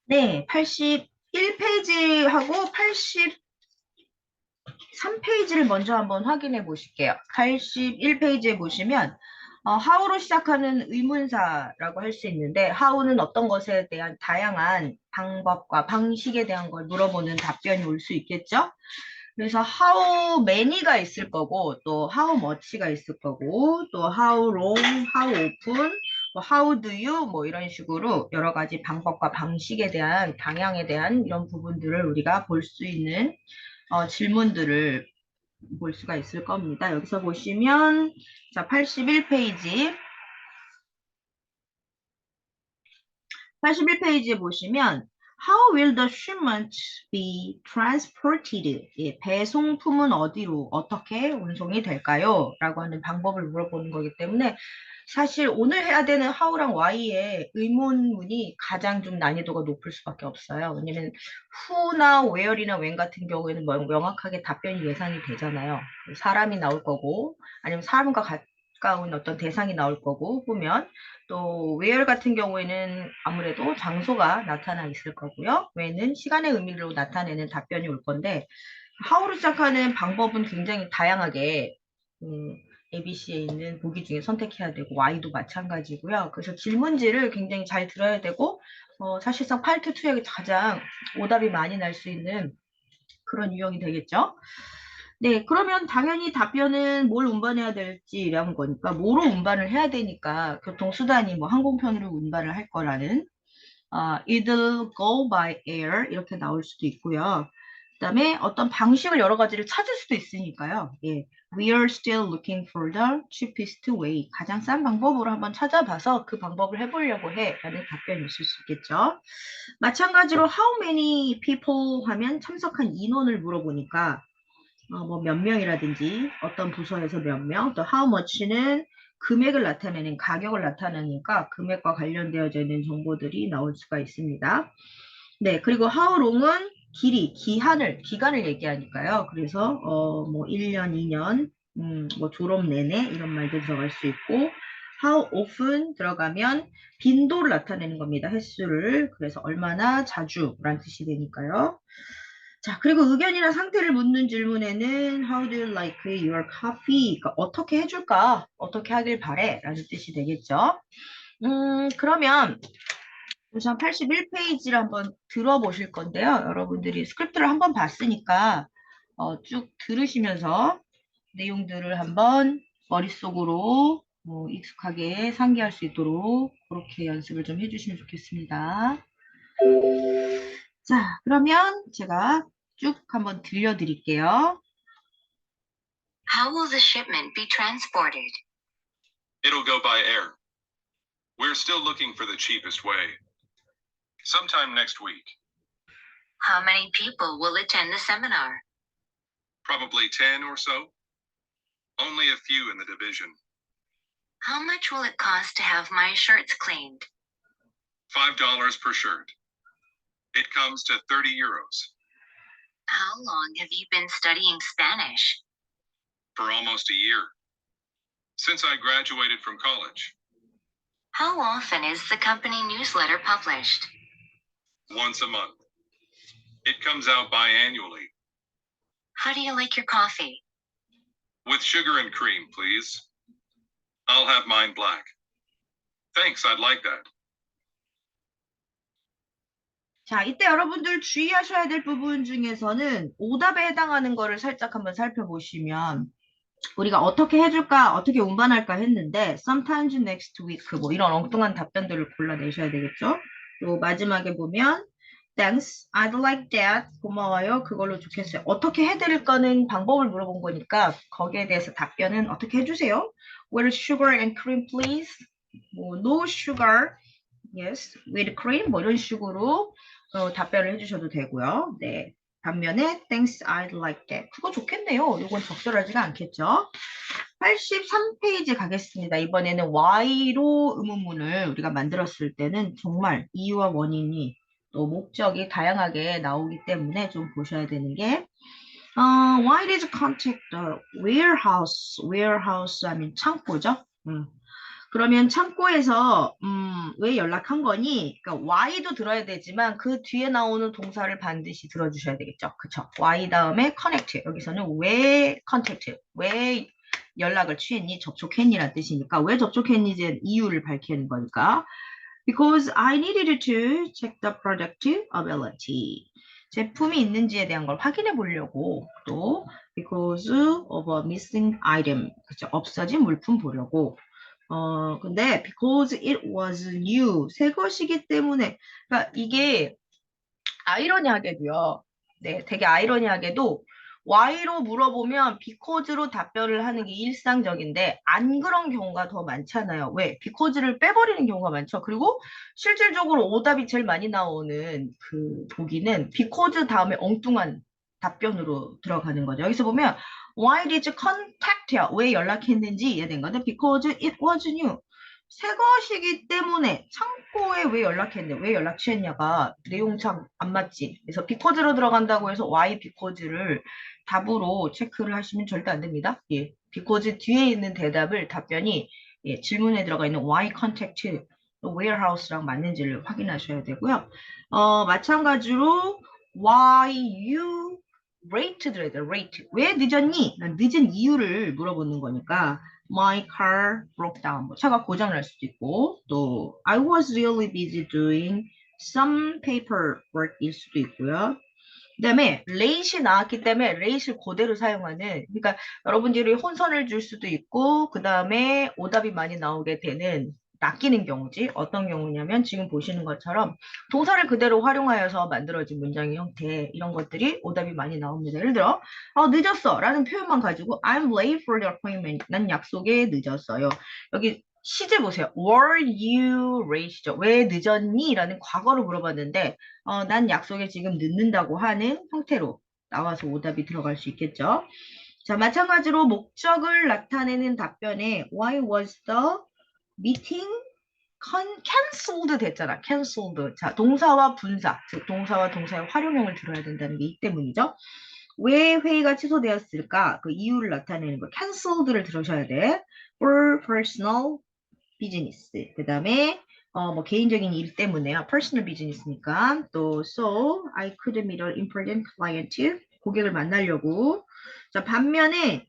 네, 81페이지하고 83페이지를 먼저 한번 확인해 보실게요. 81페이지에 보시면 how로 시작하는 의문사라고 할 수 있는데 how는 어떤 것에 대한 다양한 방법과 방식에 대한 걸 물어보는 답변이 올 수 있겠죠? 그래서 how many가 있을 거고 또 how much가 있을 거고 또 how long, how often, 뭐 how do you 뭐 이런 식으로 여러 가지 방법과 방식에 대한 방향에 대한 이런 부분들을 우리가 볼 수 있는 질문들을 볼 수가 있을 겁니다. 여기서 보시면 자 81페이지 81페이지에 보시면 How will the shipment be transported? 예, 배송품은 어디로 어떻게 운송이 될까요? 라고 하는 방법을 물어보는 거기 때문에 사실 오늘 해야 되는 how랑 why의 의문문이 가장 좀 난이도가 높을 수밖에 없어요. 왜냐면 who나 where이나 when 같은 경우에는 명확하게 답변이 예상이 되잖아요. 사람이 나올 거고 아니면 사람과 가까운 어떤 대상이 나올 거고 보면 또 where 같은 경우에는 아무래도 장소가 나타나 있을 거고요. when은 시간의 의미로 나타내는 답변이 올 건데 how로 시작하는 방법은 굉장히 다양하게 ABC에 있는 보기 중에 선택해야 되고 Y도 마찬가지고요. 그래서 질문지를 굉장히 잘 들어야 되고 사실상 8-2에 가장 오답이 많이 날 수 있는 그런 유형이 되겠죠. 네, 그러면 당연히 답변은 뭘 운반해야 될지라는 거니까 뭐로 운반을 해야 되니까 교통수단이 뭐 항공편으로 운반을 할 거라는 either go by air 이렇게 나올 수도 있고요. 그다음에 어떤 방식을 여러 가지를 찾을 수도 있으니까요. 예, we are still looking for the cheapest way. 가장 싼 방법으로 한번 찾아봐서 그 방법을 해보려고 해. 라는 답변이 있을 수 있겠죠. 마찬가지로 how many people 하면 참석한 인원을 물어보니까 뭐 몇 명이라든지 어떤 부서에서 몇 명, 또 how much는 금액을 나타내는 가격을 나타내니까 금액과 관련되어져 있는 정보들이 나올 수가 있습니다. 네, 그리고 how long은 길이, 기간을 얘기하니까요. 그래서 뭐 1년, 2년, 뭐 졸업 내내 이런 말도 들어갈 수 있고 how often 들어가면 빈도를 나타내는 겁니다. 횟수를. 그래서 얼마나 자주라는 뜻이 되니까요. 자, 그리고 의견이나 상태를 묻는 질문에는 How do you like your coffee? 그러니까 어떻게 해줄까? 어떻게 하길 바래? 라는 뜻이 되겠죠. 그러면 우선 81페이지를 한번 들어보실 건데요. 여러분들이 스크립트를 한번 봤으니까 쭉 들으시면서 내용들을 한번 머릿속으로 익숙하게 상기할 수 있도록 그렇게 연습을 좀 해주시면 좋겠습니다. 자, 그러면 제가 쭉 한번 들려드릴게요. How will the shipment be transported? It'll go by air. We're still looking for the cheapest way. Sometime next week. How many people will attend the seminar? Probably 10 or so. Only a few in the division. How much will it cost to have my shirts cleaned? $5 per shirt. It comes to 30 euros. How long have you been studying Spanish? For almost a year. Since I graduated from college. How often is the company newsletter published? Once a month. It comes out biannually. How do you like your coffee? With sugar and cream, please. I'll have mine black. Thanks, I'd like that. 자, 이때 여러분들 주의하셔야 될 부분 중에서는 오답에 해당하는 거를 살짝 한번 살펴보시면 우리가 어떻게 해줄까, 어떻게 운반할까 했는데 sometimes next week 뭐 이런 엉뚱한 답변들을 골라내셔야 되겠죠. 또 마지막에 보면 Thanks, I'd like that. 고마워요. 그걸로 좋겠어요. 어떻게 해드릴 거는 방법을 물어본 거니까 거기에 대해서 답변은 어떻게 해주세요. With sugar and cream, please. 뭐 no sugar, yes, with cream 뭐 이런 식으로 답변을 해주셔도 되고요. 네. 반면에 thanks, I'd like that. 그거 좋겠네요. 이건 적절하지가 않겠죠. 83페이지 가겠습니다. 이번에는 why로 의문문을 우리가 만들었을 때는 정말 이유와 원인이 또 목적이 다양하게 나오기 때문에 좀 보셔야 되는 게 why did you contact the warehouse? warehouse 하면 창고죠. 그러면 창고에서 왜 연락한 거니? 그러니까 why도 들어야 되지만 그 뒤에 나오는 동사를 반드시 들어주셔야 되겠죠. 그쵸? why 다음에 connect. 여기서는 왜 contact, 왜 연락을 취했니? 접촉했니란 뜻이니까 왜 접촉했니지 이유를 밝히는 거니까 because I needed to check the product availability. 제품이 있는지에 대한 걸 확인해 보려고 또 because of a missing item. 그쵸? 없어진 물품 보려고. 근데 because it was new, 새 것이기 때문에, 그러니까 이게 아이러니하게도요. 네, 되게 아이러니하게도 why로 물어보면 because로 답변을 하는 게 일상적인데 안 그런 경우가 더 많잖아요. 왜? because를 빼버리는 경우가 많죠. 그리고 실질적으로 오답이 제일 많이 나오는 그 보기는 because 다음에 엉뚱한 답변으로 들어가는 거죠. 여기서 보면 why did you contact her? 왜 연락했는지 이해된 건데 because it was new. 새 것이기 때문에 창고에 왜 연락했는데 왜 연락 취했냐가 내용상 안 맞지. 그래서 비코즈로 들어간다고 해서 why 비코즈를 답으로 체크를 하시면 절대 안 됩니다. 예, 비코즈 뒤에 있는 대답을 답변이 예, 질문에 들어가 있는 why contact warehouse랑 맞는지를 확인하셔야 되고요. 마찬가지로 why you late 들어야 돼요. late. 왜 늦었니? 늦은 이유를 물어보는 거니까 My car broke down. 뭐 차가 고장 날 수도 있고 또 I was really busy doing some paperwork일 수도 있고요. 그다음에 late이 나왔기 때문에 late을 그대로 사용하는 그러니까 여러분들이 혼선을 줄 수도 있고 그다음에 오답이 많이 나오게 되는 낚이는 경우지. 어떤 경우냐면 지금 보시는 것처럼 동사를 그대로 활용하여서 만들어진 문장의 형태 이런 것들이 오답이 많이 나옵니다. 예를 들어 늦었어 라는 표현만 가지고 I'm late for the appointment. 난 약속에 늦었어요. 여기 시제 보세요. Were you late죠? 왜 늦었니? 라는 과거를 물어봤는데 난 약속에 지금 늦는다고 하는 형태로 나와서 오답이 들어갈 수 있겠죠. 자, 마찬가지로 목적을 나타내는 답변에 Why was the meeting cancelled 됐잖아. cancelled. 자, 동사와 분사, 즉 동사와 동사의 활용형을 들어야 된다는 게 이 때문이죠. 왜 회의가 취소되었을까? 그 이유를 나타내는 거. cancelled를 들으셔야 돼. for personal business. 그 다음에 뭐 개인적인 일 때문에요. personal business니까 또 so I could meet an important client. 고객을 만나려고. 자 반면에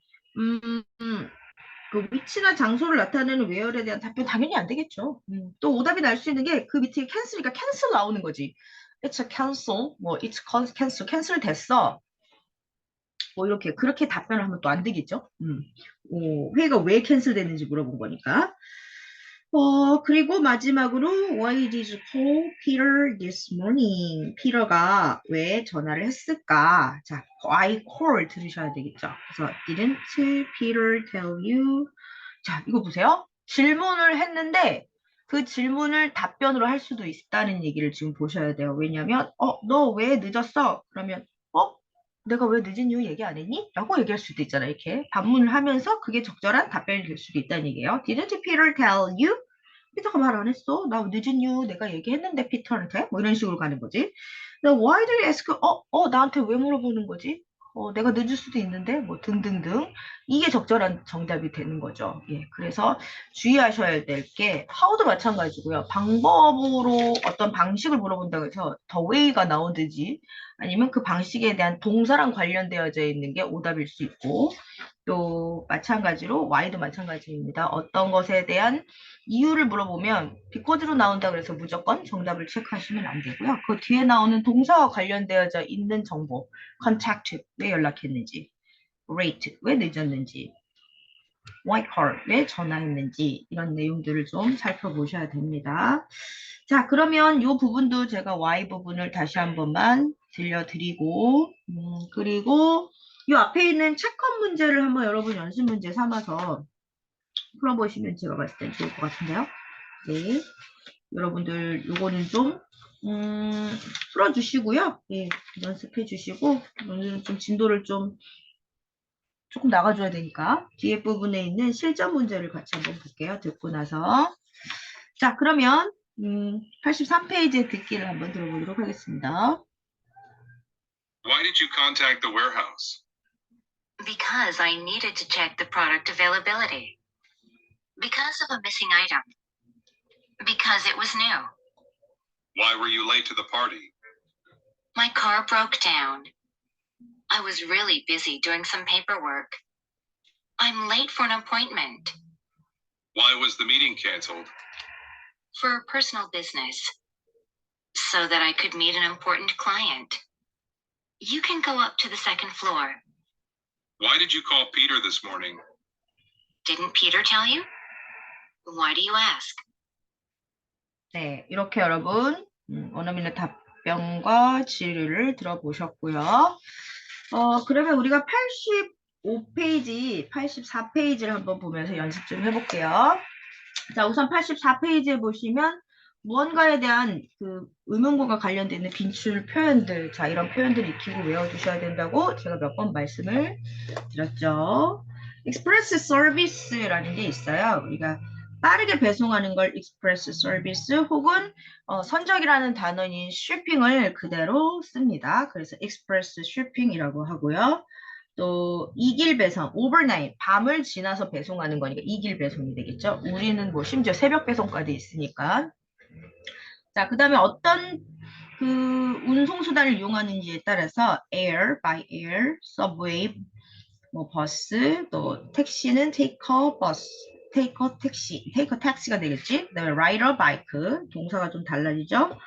그 위치나 장소를 나타내는 where에 대한 답변 당연히 안 되겠죠. 또 오답이 날 수 있는 게 그 밑에 cancel이니까 cancel 나오는 거지. It's a cancel. 뭐 it's cancel. cancel 됐어. 뭐 이렇게 그렇게 답변을 하면 또 안 되겠죠. 회의가 왜 캔슬됐는지 물어본 거니까. 그리고 마지막으로 Why did you call Peter this morning? 피터가 왜 전화를 했을까? 자, why call 들으셔야 되겠죠. 그래서 didn't Peter tell you? 자, 이거 보세요. 질문을 했는데 그 질문을 답변으로 할 수도 있다는 얘기를 지금 보셔야 돼요. 왜냐면 너 왜 늦었어? 그러면 내가 왜 늦은 이유 얘기 안 했니? 라고 얘기할 수도 있잖아요. 이렇게 반문을 하면서 그게 적절한 답변이 될 수도 있다는 얘기예요. Didn't Peter tell you? 피터가 말 안 했어. 나 늦은 이유 내가 얘기했는데 피터한테 뭐 이런 식으로 가는 거지. Why do you ask? 나한테 왜 물어보는 거지? 내가 늦을 수도 있는데 뭐 등등등 이게 적절한 정답이 되는 거죠. 예, 그래서 주의하셔야 될 게 how도 마찬가지고요. 방법으로 어떤 방식을 물어본다고 해서 the way가 나오든지 아니면 그 방식에 대한 동사랑 관련되어져 있는 게 오답일 수 있고 또 마찬가지로 why도 마찬가지입니다. 어떤 것에 대한 이유를 물어보면 비코드로 나온다 그래서 무조건 정답을 체크하시면 안 되고요. 그 뒤에 나오는 동사와 관련되어져 있는 정보, contact, 왜 연락했는지, rate, 왜 늦었는지, why call, 왜 전화했는지 이런 내용들을 좀 살펴보셔야 됩니다. 자, 그러면 이 부분도 제가 why 부분을 다시 한 번만 들려드리고 그리고 이 앞에 있는 체크업 문제를 한번 여러분 연습 문제 삼아서 풀어보시면 제가 봤을 땐 좋을 것 같은데요. 네, 여러분들 요거는 좀 풀어주시고요. 예, 연습해 주시고 오늘은 좀 진도를 좀 조금 나가줘야 되니까 뒤에 부분에 있는 실전 문제를 같이 한번 볼게요. 듣고 나서 자 그러면 83페이지의 듣기를 한번 들어보도록 하겠습니다. Why did you contact the warehouse? Because I needed to check the product availability. Because of a missing item. Because it was new. Why were you late to the party? My car broke down. I was really busy doing some paperwork. I'm late for an appointment. Why was the meeting canceled? For personal business. So that I could meet an important client. You can go up to the second floor. Why did you call Peter this morning? Didn't Peter tell you? Why do you ask? 네, 이렇게 여러분 원어민의 답변과 질의를 들어보셨고요. 그러면 우리가 85페이지, 84페이지를 한번 보면서 연습 좀 해볼게요. 자, 우선 84페이지에 보시면 무언가에 대한 그 의문문과 관련되어 있는 빈출 표현들, 자, 이런 표현들 익히고 외워두셔야 된다고 제가 몇 번 말씀을 드렸죠. Express Service라는 게 있어요. 우리가 빠르게 배송하는 걸 Express Service 혹은 선적이라는 단어인 shipping을 그대로 씁니다. 그래서 Express Shipping이라고 하고요. 또 이길 배송, overnight, 밤을 지나서 배송하는 거니까 이길 배송이 되겠죠. 우리는 뭐 심지어 새벽 배송까지 있으니까. 자, 그 다음에 어떤 그 운송수단을 이용하는지에 따라서 air, by air, subway, 뭐 버스, 또 택시는 take a bus, take a taxi, take a taxi가 되겠지. 그 다음에 ride a bike, 동사가 좀 달라지죠.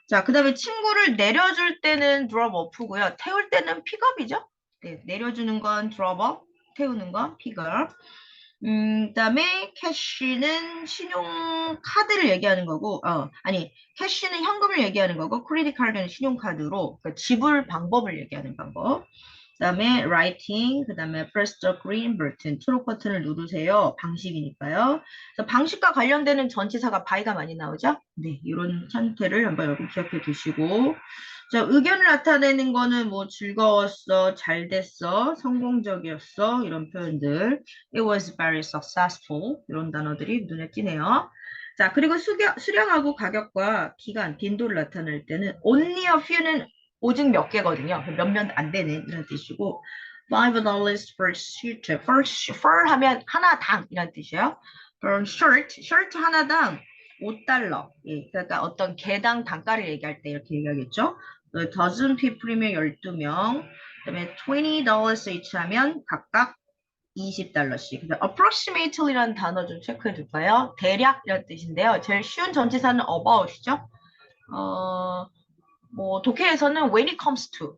자, 그 다음에 친구를 내려줄 때는 drop off고요. 태울 때는 pick up이죠. 네, 내려주는 건 drop off, 태우는 건 pick up. 그다음에 캐시는 신용카드를 얘기하는 거고, 아니, 캐시는 현금을 얘기하는 거고, 크레딧 카드는 신용카드로 그러니까 지불 방법을 얘기하는 방법. 그다음에 writing, 그다음에 press the green button, 초록 버튼을 누르세요. 방식이니까요. 그래서 방식과 관련되는 전치사가 by가 많이 나오죠. 네, 이런 상태를 한번 여러분 기억해 두시고. 자, 의견을 나타내는 거는 뭐 즐거웠어, 잘 됐어, 성공적이었어 이런 표현들. It was very successful 이런 단어들이 눈에 띄네요. 자, 그리고 수량하고 가격과 기간, 빈도를 나타낼 때는 only a few는 오직 몇 개거든요. 몇몇 안 되는 이런 뜻이고 $5 per shirt, for 하면 하나당 이런 뜻이에요. per shirt 하나당 $5. 예, 그러니까 어떤 개당 단가를 얘기할 때 이렇게 얘기하겠죠. dozen people이면 12명, 그다음에 $20 each 하면 각각 $20씩. approximately라는 단어 좀 체크해 둘까요? 대략 이런 뜻인데요. 제일 쉬운 전치사는 about이죠. 뭐 독해에서는 when it comes to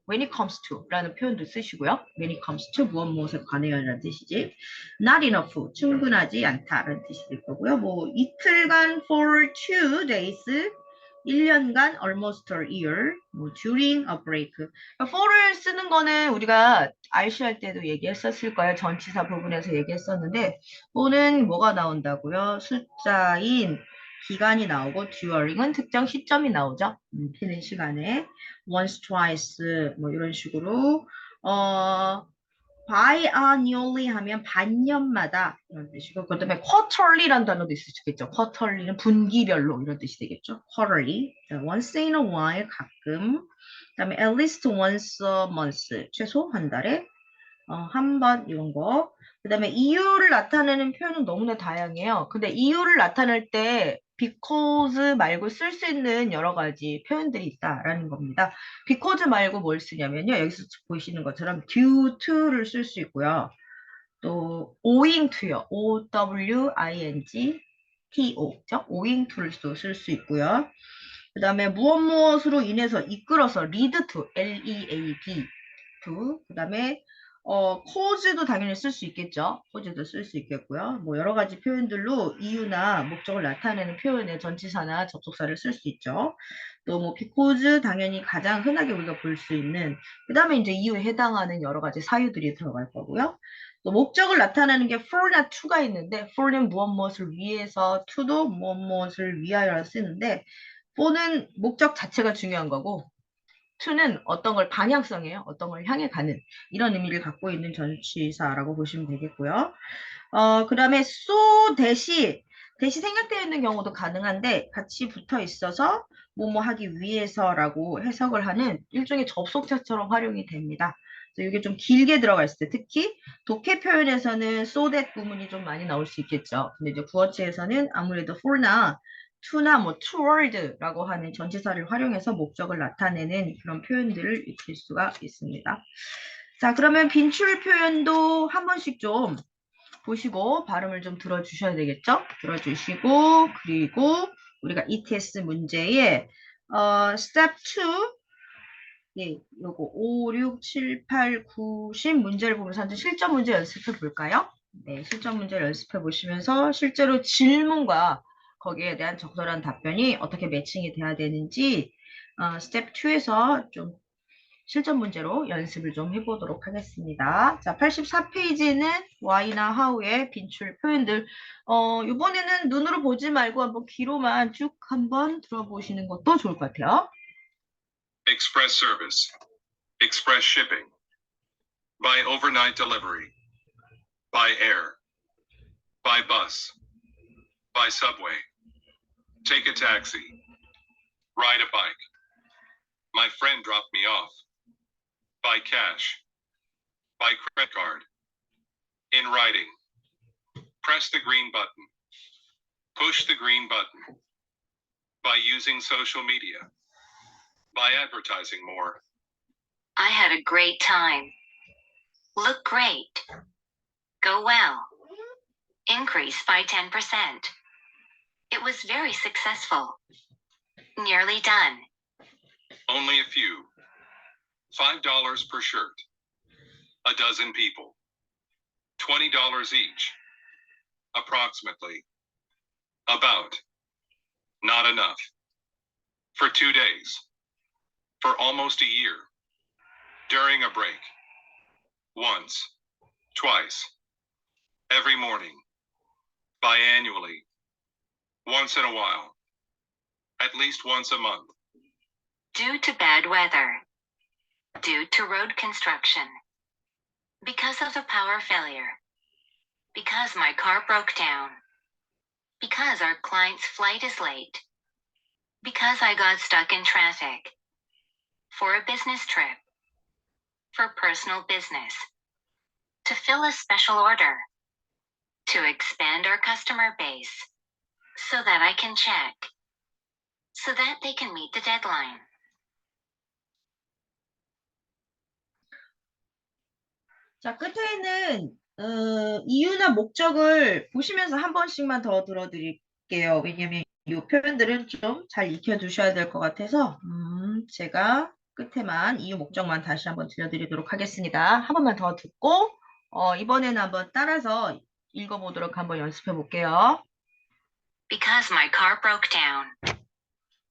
라는 표현도 쓰시고요. when it comes to 무엇에 관해요라는 뜻이지. not enough 충분하지 않다라는 뜻이 될 거고요. 뭐 이틀간 for 2 days 1년간 almost a year 뭐 during a break. for를 쓰는 거는 우리가 RC 할 때도 얘기했었을 거예요. 전치사 부분에서 얘기했었는데 for는 뭐가 나온다고요? 숫자인 기간이 나오고 during은 특정 시점이 나오죠. 피는 시간에 once, twice 뭐 이런 식으로 biannually 하면 반년마다 이런 뜻이고 그다음에 quarterly라는 단어도 있을 수 있겠죠. quarterly는 분기별로 이런 뜻이 되겠죠. quarterly, once in a while 가끔, 그다음에 at least once a month 최소 한 달에 한 번 이런 거. 그다음에 이유를 나타내는 표현은 너무나 다양해요. 근데 이유를 나타낼 때 because 말고 쓸 수 있는 여러 가지 표현들이 있다라는 겁니다. because 말고 뭘 쓰냐면요. 여기서 보시는 것처럼 due to를 쓸 수 있고요. 또 owing to요. O-W-I-N-G T-O. owing to를 쓸 수 있고요. 그 다음에 무엇으로 인해서 이끌어서 lead to, L-E-A-D to. 그 다음에 cause도 당연히 쓸 수 있겠죠. cause도 쓸 수 있겠고요. 뭐 여러 가지 표현들로 이유나 목적을 나타내는 표현의 전치사나 접속사를 쓸 수 있죠. 또 뭐 because 당연히 가장 흔하게 우리가 볼 수 있는 그 다음에 이제 이유에 해당하는 여러 가지 사유들이 들어갈 거고요. 또 목적을 나타내는 게 for나 to가 있는데 for는 무엇을 위해서, to도 무엇을 위하여 쓰는데 for는 목적 자체가 중요한 거고 to는 어떤 걸 방향성이에요. 어떤 걸 향해 가는 이런 의미를 갖고 있는 전치사라고 보시면 되겠고요. 그 다음에 so 대시 생략되어 있는 경우도 가능한데 같이 붙어 있어서 뭐뭐 하기 위해서라고 해석을 하는 일종의 접속사처럼 활용이 됩니다. 그래서 이게 좀 길게 들어가 있을 때, 특히 독해 표현에서는 so that 부분이 좀 많이 나올 수 있겠죠. 근데 이제 구어체에서는 아무래도 for나 to나 뭐 toward라고 하는 전치사를 활용해서 목적을 나타내는 그런 표현들을 익힐 수가 있습니다. 자, 그러면 빈출 표현도 한 번씩 좀 보시고 발음을 좀 들어주셔야 되겠죠? 들어주시고 그리고 우리가 ETS 문제에 step 2 예, 요거 5, 6, 7, 8, 9, 10 문제를 보면서 한번 실전 문제 연습해 볼까요? 네, 실전 문제를 연습해 보시면서 실제로 질문과 거기에 대한 적절한 답변이 어떻게 매칭이 돼야 되는지 스텝 2에서 좀 실전 문제로 연습을 좀 해보도록 하겠습니다. 자, 84페이지는 why나 how의 빈출 표현들. 이번에는 눈으로 보지 말고 한번 귀로만 쭉 한번 들어보시는 것도 좋을 것 같아요. Express service. Express shipping. By overnight delivery. By air. By bus. By subway. Take a taxi. Ride a bike. My friend dropped me off. By cash. By credit card. In writing. Press the green button. Push the green button. By using social media. By advertising more. I had a great time. Look great. Go well. Increase by 10%. It was very successful. Nearly done. Only a few. $5 per shirt. A dozen people. $20 each. Approximately. About. Not enough. For 2 days. For almost a year. During a break. Once. Twice. Every morning. Biannually. Once in a while. At least once a month. Due to bad weather. Due to road construction. Because of the power failure. Because my car broke down. Because our client's flight is late. Because I got stuck in traffic. For a business trip. For personal business. To fill a special order. To expand our customer base. So that I can check. So that they can meet the deadline. 자, 끝에 있는 이유나 목적을 보시면서 한 번씩만 더 들어드릴게요. 왜냐면 이 표현들은 좀 잘 익혀두셔야 될 것 같아서 제가 끝에만 이유 목적만 다시 한번 들려드리도록 하겠습니다. 한 번만 더 듣고 이번에는 한번 따라서 읽어보도록 한번 연습해 볼게요. Because my car broke down.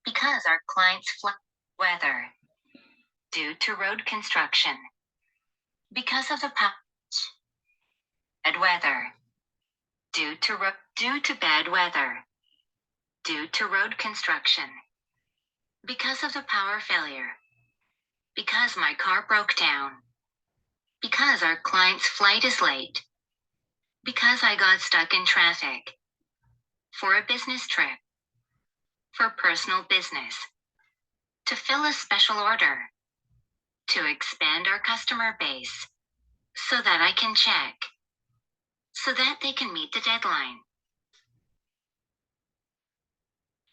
Because our client's flight weather. Due to road construction. Because of the bad weather. Due to bad weather. Due to road construction. Because of the power failure. Because my car broke down. Because our client's flight is late. Because I got stuck in traffic. For a business trip. For personal business. To fill a special order. To expand our customer base. So that I can check. So that they can meet the deadline.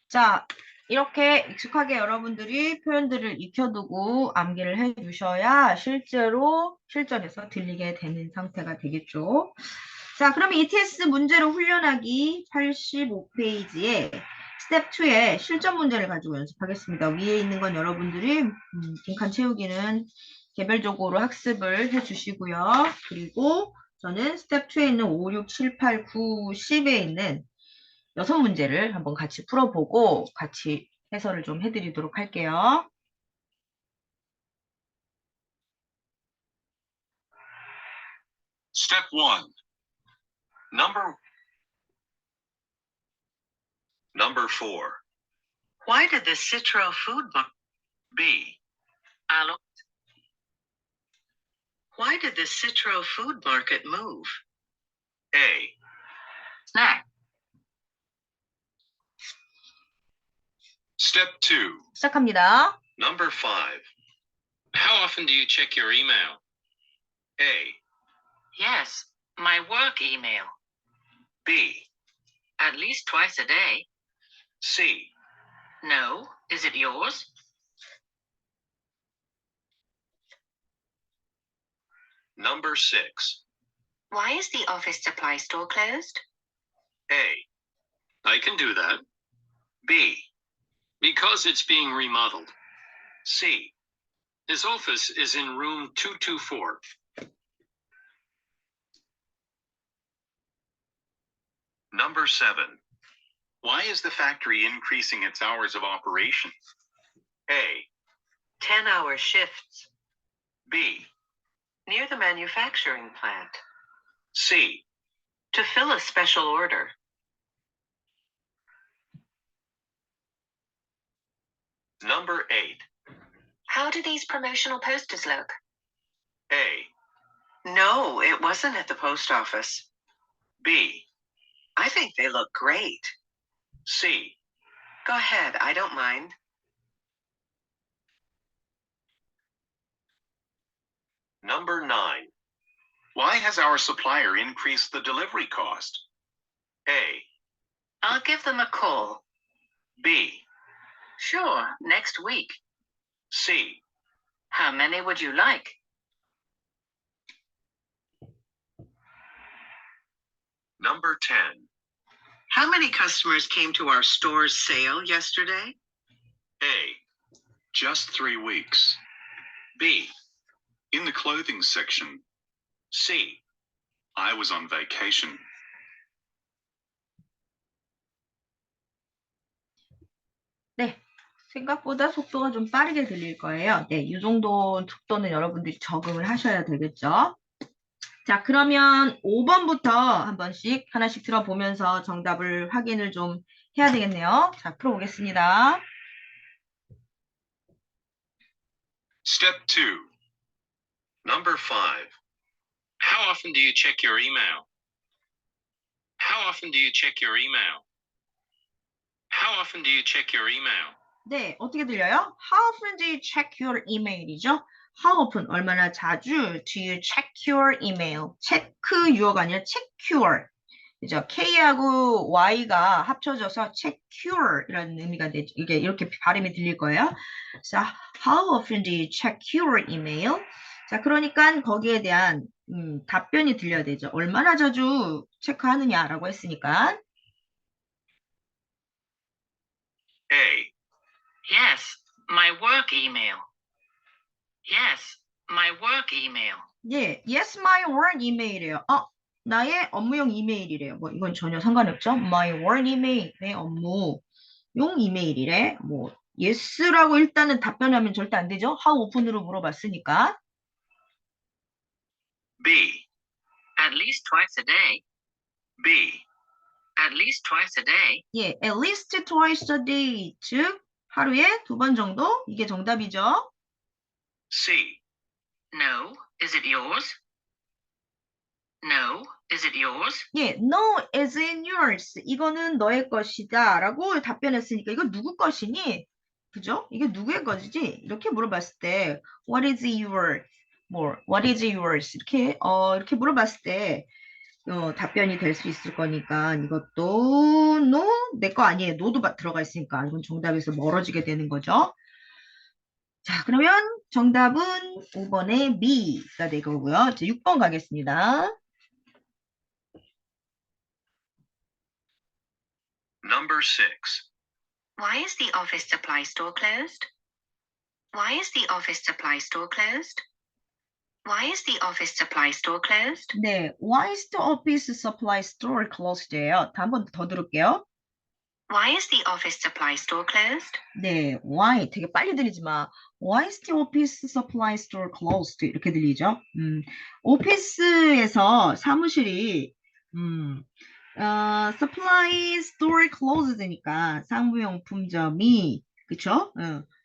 자, 이렇게 익숙하게 여러분들이 표현들을 익혀두고 암기를 해주셔야 실제로 실전에서 들리게 되는 상태가 되겠죠. 자, 그러면 ETS 문제로 훈련하기 85페이지에 스텝 2의 실전 문제를 가지고 연습하겠습니다. 위에 있는 건 여러분들이 빈칸 채우기는 개별적으로 학습을 해주시고요. 그리고 저는 스텝 2에 있는 5, 6, 7, 8, 9, 10에 있는 6문제를 한번 같이 풀어보고 같이 해설을 좀 해드리도록 할게요. Step 1. Number 4. Why did the Citro food market B. Why did the Citro food market move? A. Snack. Step 2. 시작합니다. Number 5. How often do you check your email? A. Yes, my work email. B. At least twice a day. C. No, is it yours? Number 6. Why is the office supply store closed? A. I can do that. B. Because it's being remodeled. C. His office is in room 224. Number 7. Why is the factory increasing its hours of operation? A. 10-hour shifts. B. Near the manufacturing plant. C. To fill a special order. Number 8. How do these promotional posters look? A. No, it wasn't at the post office. B. I think they look great. C. Go ahead, I don't mind. Number 9. Why has our supplier increased the delivery cost? A. I'll give them a call. B. Sure, next week. C. How many would you like? Number 10. How many customers came to our store's sale yesterday? A. Just 3 weeks. B. In the clothing section. C. I was on vacation. 네, 생각보다 속도가 좀 빠르게 들릴 거예요. 네, 이 정도 속도는 여러분들이 적응을 하셔야 되겠죠. 자, 그러면 5번부터 한 번씩 하나씩 들어보면서 정답을 확인을 좀 해야 되겠네요. 자, 풀어보겠습니다. Step 2. Number 5. How often do you check your email? How often do you check your email? How often do you check your email? 네, 어떻게 들려요? How often do you check your email이죠? How often, 얼마나 자주 do you check your email? 체크 유어가 아니라 체큐어. 그죠? K하고 Y가 합쳐져서 체큐어 이라는 의미가 되죠. 이게 이렇게 발음이 들릴 거예요. 자, how often do you check your email? 자, 그러니까 거기에 대한 답변이 들려야 되죠. 얼마나 자주 체크하느냐라고 했으니까. A. Yes, my work email. Yes, my work email. 예, yes, my work email이에요. 나의 업무용 이메일이래요. 뭐 이건 전혀 상관없죠. My work email, 내 업무용 이메일이래. 뭐 yes라고 일단은 답변하면 절대 안 되죠. How often으로 물어봤으니까. B. At least twice a day. B. At least twice a day. 예, at least twice a day. 즉 하루에 2번 정도. 이게 정답이죠. C. No, is it yours? No, is it yours? 예, no is in yours. 이거는 너의 것이다. 라고 답변했으니까 이거 누구 것이니? 그죠? 이게 누구의 것이지? 이렇게 물어봤을 때 what is yours? 뭐 what is yours? 이렇게 물어봤을 때 답변이 될 수 있을 거니까 이것도 no 내 거 아니에요. no도 들어가 있으니까 이건 정답에서 멀어지게 되는 거죠. 자, 그러면 정답은 5번의 B가 되고요. 이제 6번 가겠습니다. Number 6. Why is the office supply store closed? Why is the office supply store closed? Why is the office supply store closed? 네, why is the office supply store closed예요. 한 번 더 들을게요. Why is the office supply store closed? 네, why 되게 빨리 들리지 마. Why is the office supply store closed? 이렇게 들리죠. 오피스에서 사무실이 supply store closed니까 상무용품점이 그쵸?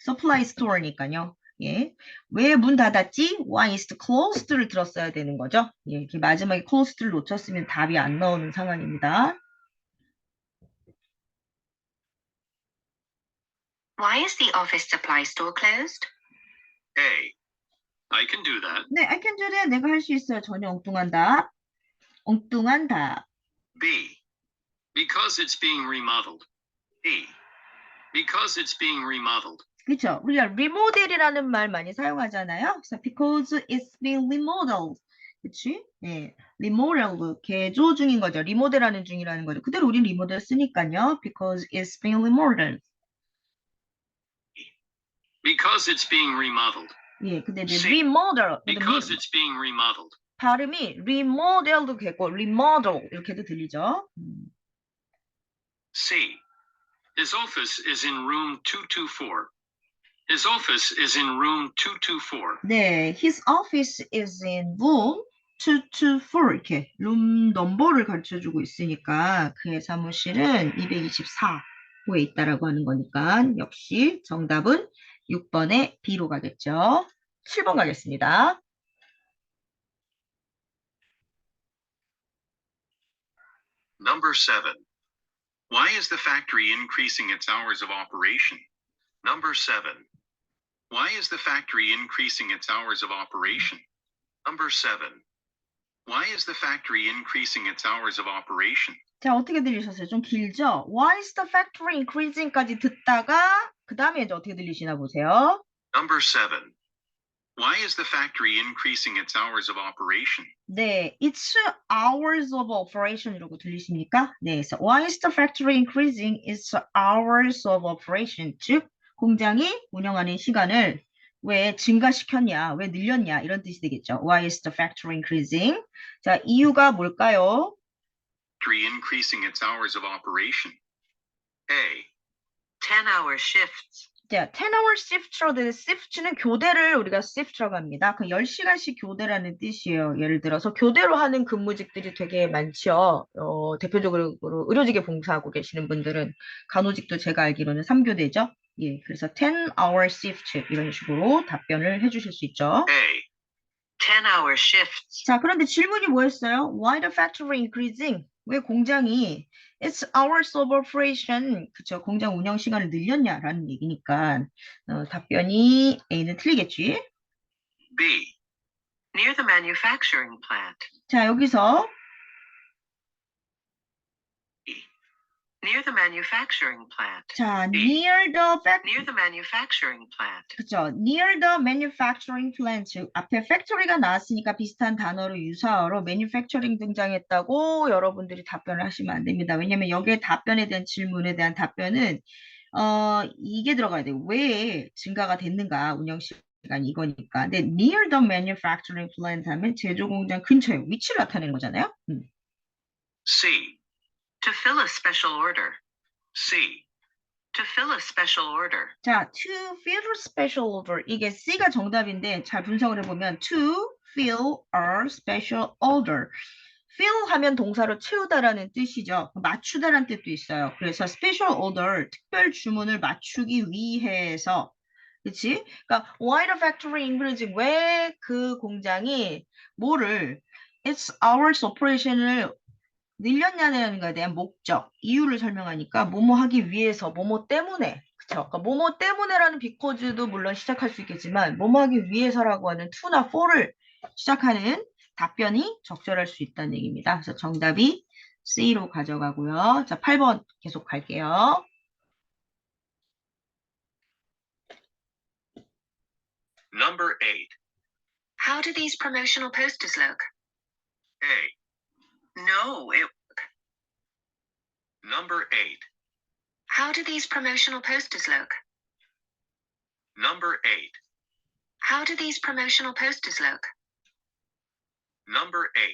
supply store니까요. 예. 왜 문 닫았지? Why is it closed를 들었어야 되는 거죠. 예, 이렇게 마지막에 closed를 놓쳤으면 답이 안 나오는 상황입니다. Why is the office supply store closed? A. I can do that. 네, I can do that. 내가 할 수 있어요. 전혀 엉뚱한 답. 엉뚱한 답. B. Because it's being remodeled. B. Because it's being remodeled. 그렇죠. 우리가 리모델이라는 말 많이 사용하잖아요. 그래서 because it's being remodeled. 그치? 네. 리모델, 개조 중인 거죠. 리모델하는 중이라는 거죠. 그대로 우린 리모델 쓰니까요. Because it's being remodeled. Because it's being remodeled. 예, 근데 이제 C. remodel. Because it's being remodeled. 발음이 remodel도 되고 remodel 이렇게도 들리죠. C. His office is in room 224. His office is in room 224. 네, his office is in room 224 이렇게 룸 넘버를 가르쳐주고 있으니까 그의 사무실은 224호에 있다라고 하는 거니까 역시 정답은 6번의 B로 가겠죠. 7번 가겠습니다. Number 7. Why is the factory increasing its hours of operation? Number 7. Why is the factory increasing its hours of operation? Number 7. Why is the factory increasing its hours of operation? 자, 어떻게 들리셨어요? 좀 길죠? Why is the factory increasing까지 듣다가 그 다음에 이제 어떻게 들리시나 보세요. Number 7. Why is the factory increasing its hours of operation? 네, it's hours of operation 이라고 들리십니까? 네, 그래서 why is the factory increasing its hours of operation? 즉, 공장이 운영하는 시간을 왜 증가시켰냐, 왜 늘렸냐 이런 뜻이 되겠죠. Why is the factory increasing? 자, 이유가 뭘까요? Factory increasing its hours of operation. A. 10-hour shifts. 자, 10-hour shift로 되는 shift는 교대를 우리가 shift라고 합니다. 그 10시간씩 교대라는 뜻이에요. 예를 들어서 교대로 하는 근무직들이 되게 많죠. 대표적으로 의료직에 봉사하고 계시는 분들은 간호직도 제가 알기로는 3교대죠. 예, 그래서 10-hour shift 이런 식으로 답변을 해주실 수 있죠. A. 10-hour shifts. 자, 그런데 질문이 뭐였어요? Why the factory increasing? 왜 공장이 It's hours of operation. 그쵸, 공장 운영 시간을 늘렸냐라는 얘기니까 답변이 A는 틀리겠지. B. Near the manufacturing plant. 자, 여기서 Near the manufacturing plant. 자, near the factory. Near the manufacturing plant. 그쵸. near the manufacturing plant. 즉, 앞에 factory가 나왔으니까 비슷한 단어로 유사어로 manufacturing 등장했다고 여러분들이 답변을 하시면 안 됩니다. 왜냐면 여기에 답변에 대한 질문에 대한 답변은 이게 들어가야 돼요. 왜 증가가 됐는가 운영 시간이 이거니까. 근데 near the manufacturing plant 하면 제조 공장 근처에 위치를 나타내는 거잖아요. C. To fill a special order. C. To fill a special order. 자, to fill a special order. 이게 C가 정답인데 잘 분석을 해보면 to fill a special order. fill 하면 동사로 채우다라는 뜻이죠. 맞추다라는 뜻도 있어요. 그래서 special order, 특별 주문을 맞추기 위해서 그치? 그러니까 why the factory increasing? 왜 그 공장이 뭐를 its hours operation을 늘렸냐는 것에 대한 목적, 이유를 설명하니까 뭐뭐 하기 위해서, 뭐뭐 때문에 그쵸? 그러니까 뭐뭐 때문에라는 because도 물론 시작할 수 있겠지만 뭐뭐 하기 위해서라고 하는 to나 for를 시작하는 답변이 적절할 수 있다는 얘기입니다. 그래서 정답이 C로 가져가고요. 자, 8번 계속 갈게요. Number 8. How do these promotional posters look? A. No, it Number 8. How do these promotional posters look? Number 8. How do these promotional posters look? Number 8.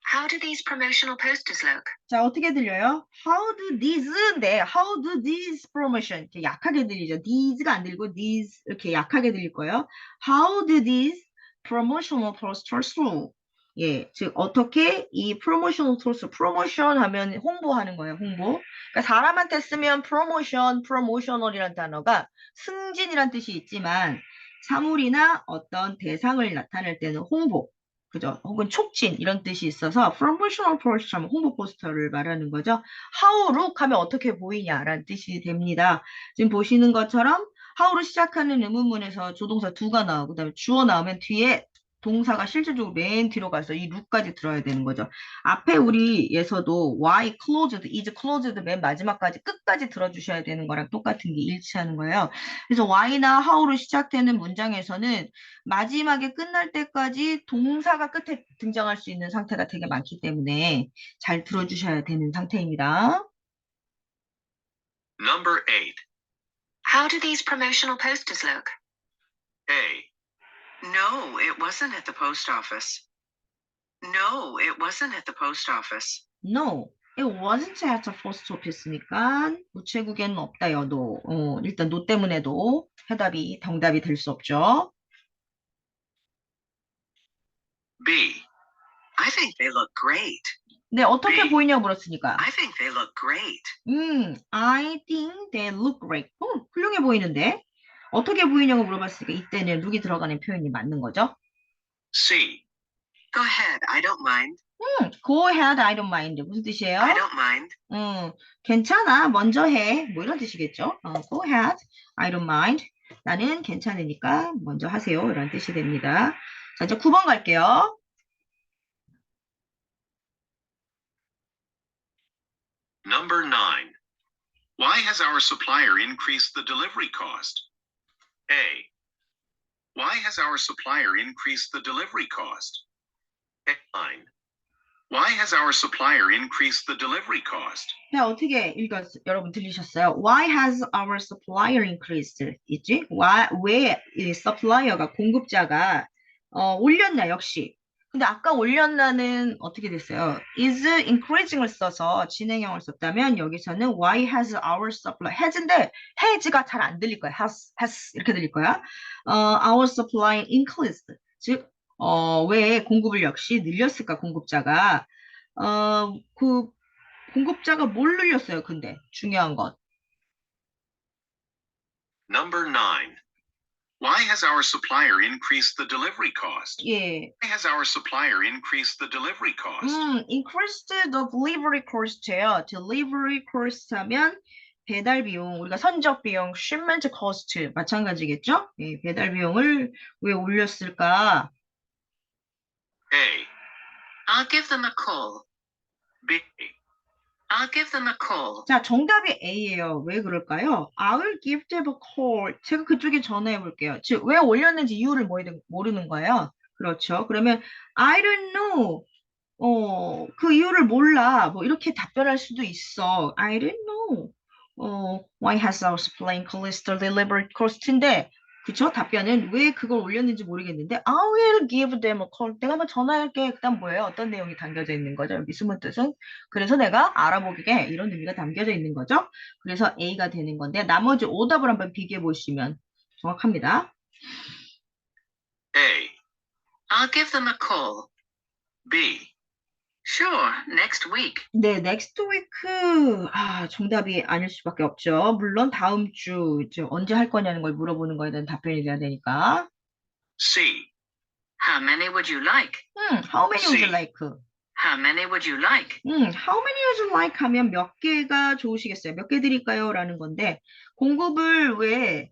How do these promotional posters look? 자, 어떻게 들려요? How do these인데 how do these promotion 이렇게 약하게 들리죠. these가 안 들리고 these 이렇게 약하게 들릴 거예요. How do these promotional posters look? 예, 즉 어떻게 이 promotional posters, promotion 하면 홍보하는 거예요. 홍보. 그러니까 사람한테 쓰면 promotion, promotional이라는 단어가 승진이란 뜻이 있지만 사물이나 어떤 대상을 나타낼 때는 홍보. 그죠? 혹은 촉진 이런 뜻이 있어서 promotional poster 하면 홍보 포스터를 말하는 거죠. How look 하면 어떻게 보이냐라는 뜻이 됩니다. 지금 보시는 것처럼 how로 시작하는 의문문에서 조동사 do가 나오고 그다음에 주어 나오면 뒤에 동사가 실질적으로 맨 뒤로 가서 이 look까지 들어야 되는 거죠. 앞에 우리에서도 why closed, is closed 맨 마지막까지 끝까지 들어주셔야 되는 거랑 똑같은 게 일치하는 거예요. 그래서 why나 how로 시작되는 문장에서는 마지막에 끝날 때까지 동사가 끝에 등장할 수 있는 상태가 되게 많기 때문에 잘 들어주셔야 되는 상태입니다. Number 8. How do these promotional posters look? A. No, it wasn't at the post office. No, it wasn't at the post office. No, it wasn't at the post office니까 우체국에는 없다요. No. 일단 no 때문에도 해답이 정답이 될 수 없죠. B. I think they look great. 네, 어떻게 B. 보이냐고 물었으니까. I think they look great. I think they look great. 훌륭해 보이는데. 어떻게 보이냐고 물어봤으니까 이때는 look이 들어가는 표현이 맞는 거죠. C. Go ahead, I don't mind. Go ahead, I don't mind. 무슨 뜻이에요? I don't mind. 괜찮아, 먼저 해. 뭐 이런 뜻이겠죠. Go ahead, I don't mind. 나는 괜찮으니까 먼저 하세요. 이런 뜻이 됩니다. 자, 이제 9번 갈게요. Number 9. Why has our supplier increased the delivery cost? A. Why has our supplier increased the delivery cost? 9. Why has our supplier increased the delivery cost? 자, 어떻게 여러분 들리셨어요? Why has our supplier increased? 있지? 왜 이 supplier가 공급자가 올렸나 역시. 근데 아까 올렸나는 어떻게 됐어요? is increasing을 써서 진행형을 썼다면 여기서는 why has our supply has인데 has가 잘 안 들릴 거야. has 이렇게 들릴 거야. our supply increased. 즉 왜 공급을 역시 늘렸을까 공급자가 그 공급자가 뭘 늘렸어요? 근데 중요한 것. Number 9. Why has our supplier increased the delivery cost? 예. Why has our supplier increased the delivery cost? increased the delivery cost예요. delivery cost 하면 배달 비용, 우리가 선적 비용, shipment cost 마찬가지겠죠? 예, 배달 비용을 왜 올렸을까? A. I'll give them a call. B. I'll give them a call. 자, 정답이 A예요. 왜 그럴까요? I'll give them a call. 제가 그쪽에 전화해 볼게요. 즉, 왜 올렸는지 이유를 모르는 거예요. 그렇죠. 그러면 I don't know. 그 이유를 몰라. 뭐 이렇게 답변할 수도 있어. I don't know. Why has our supply increased the delivery cost인데, 그쵸? 답변은 왜 그걸 올렸는지 모르겠는데 I will give them a call. 내가 한번 전화할게. 그다음 뭐예요? 어떤 내용이 담겨져 있는 거죠? 여기 숨은 뜻은 그래서 내가 알아보게 이런 의미가 담겨져 있는 거죠. 그래서 A가 되는 건데 나머지 오답을 한번 비교해 보시면 정확합니다. A. I'll give them a call. B. Sure, next week. 네, next week. 정답이 아닐 수밖에 없죠. 물론 다음 주 이제 언제 할 거냐는 걸 물어보는 거에 대한 답변이 돼야 되니까. C. How many would you like? How many would you C. like? How many would you like? How many would you like 하면 몇 개가 좋으시겠어요? 몇 개 드릴까요? 라는 건데 공급을 왜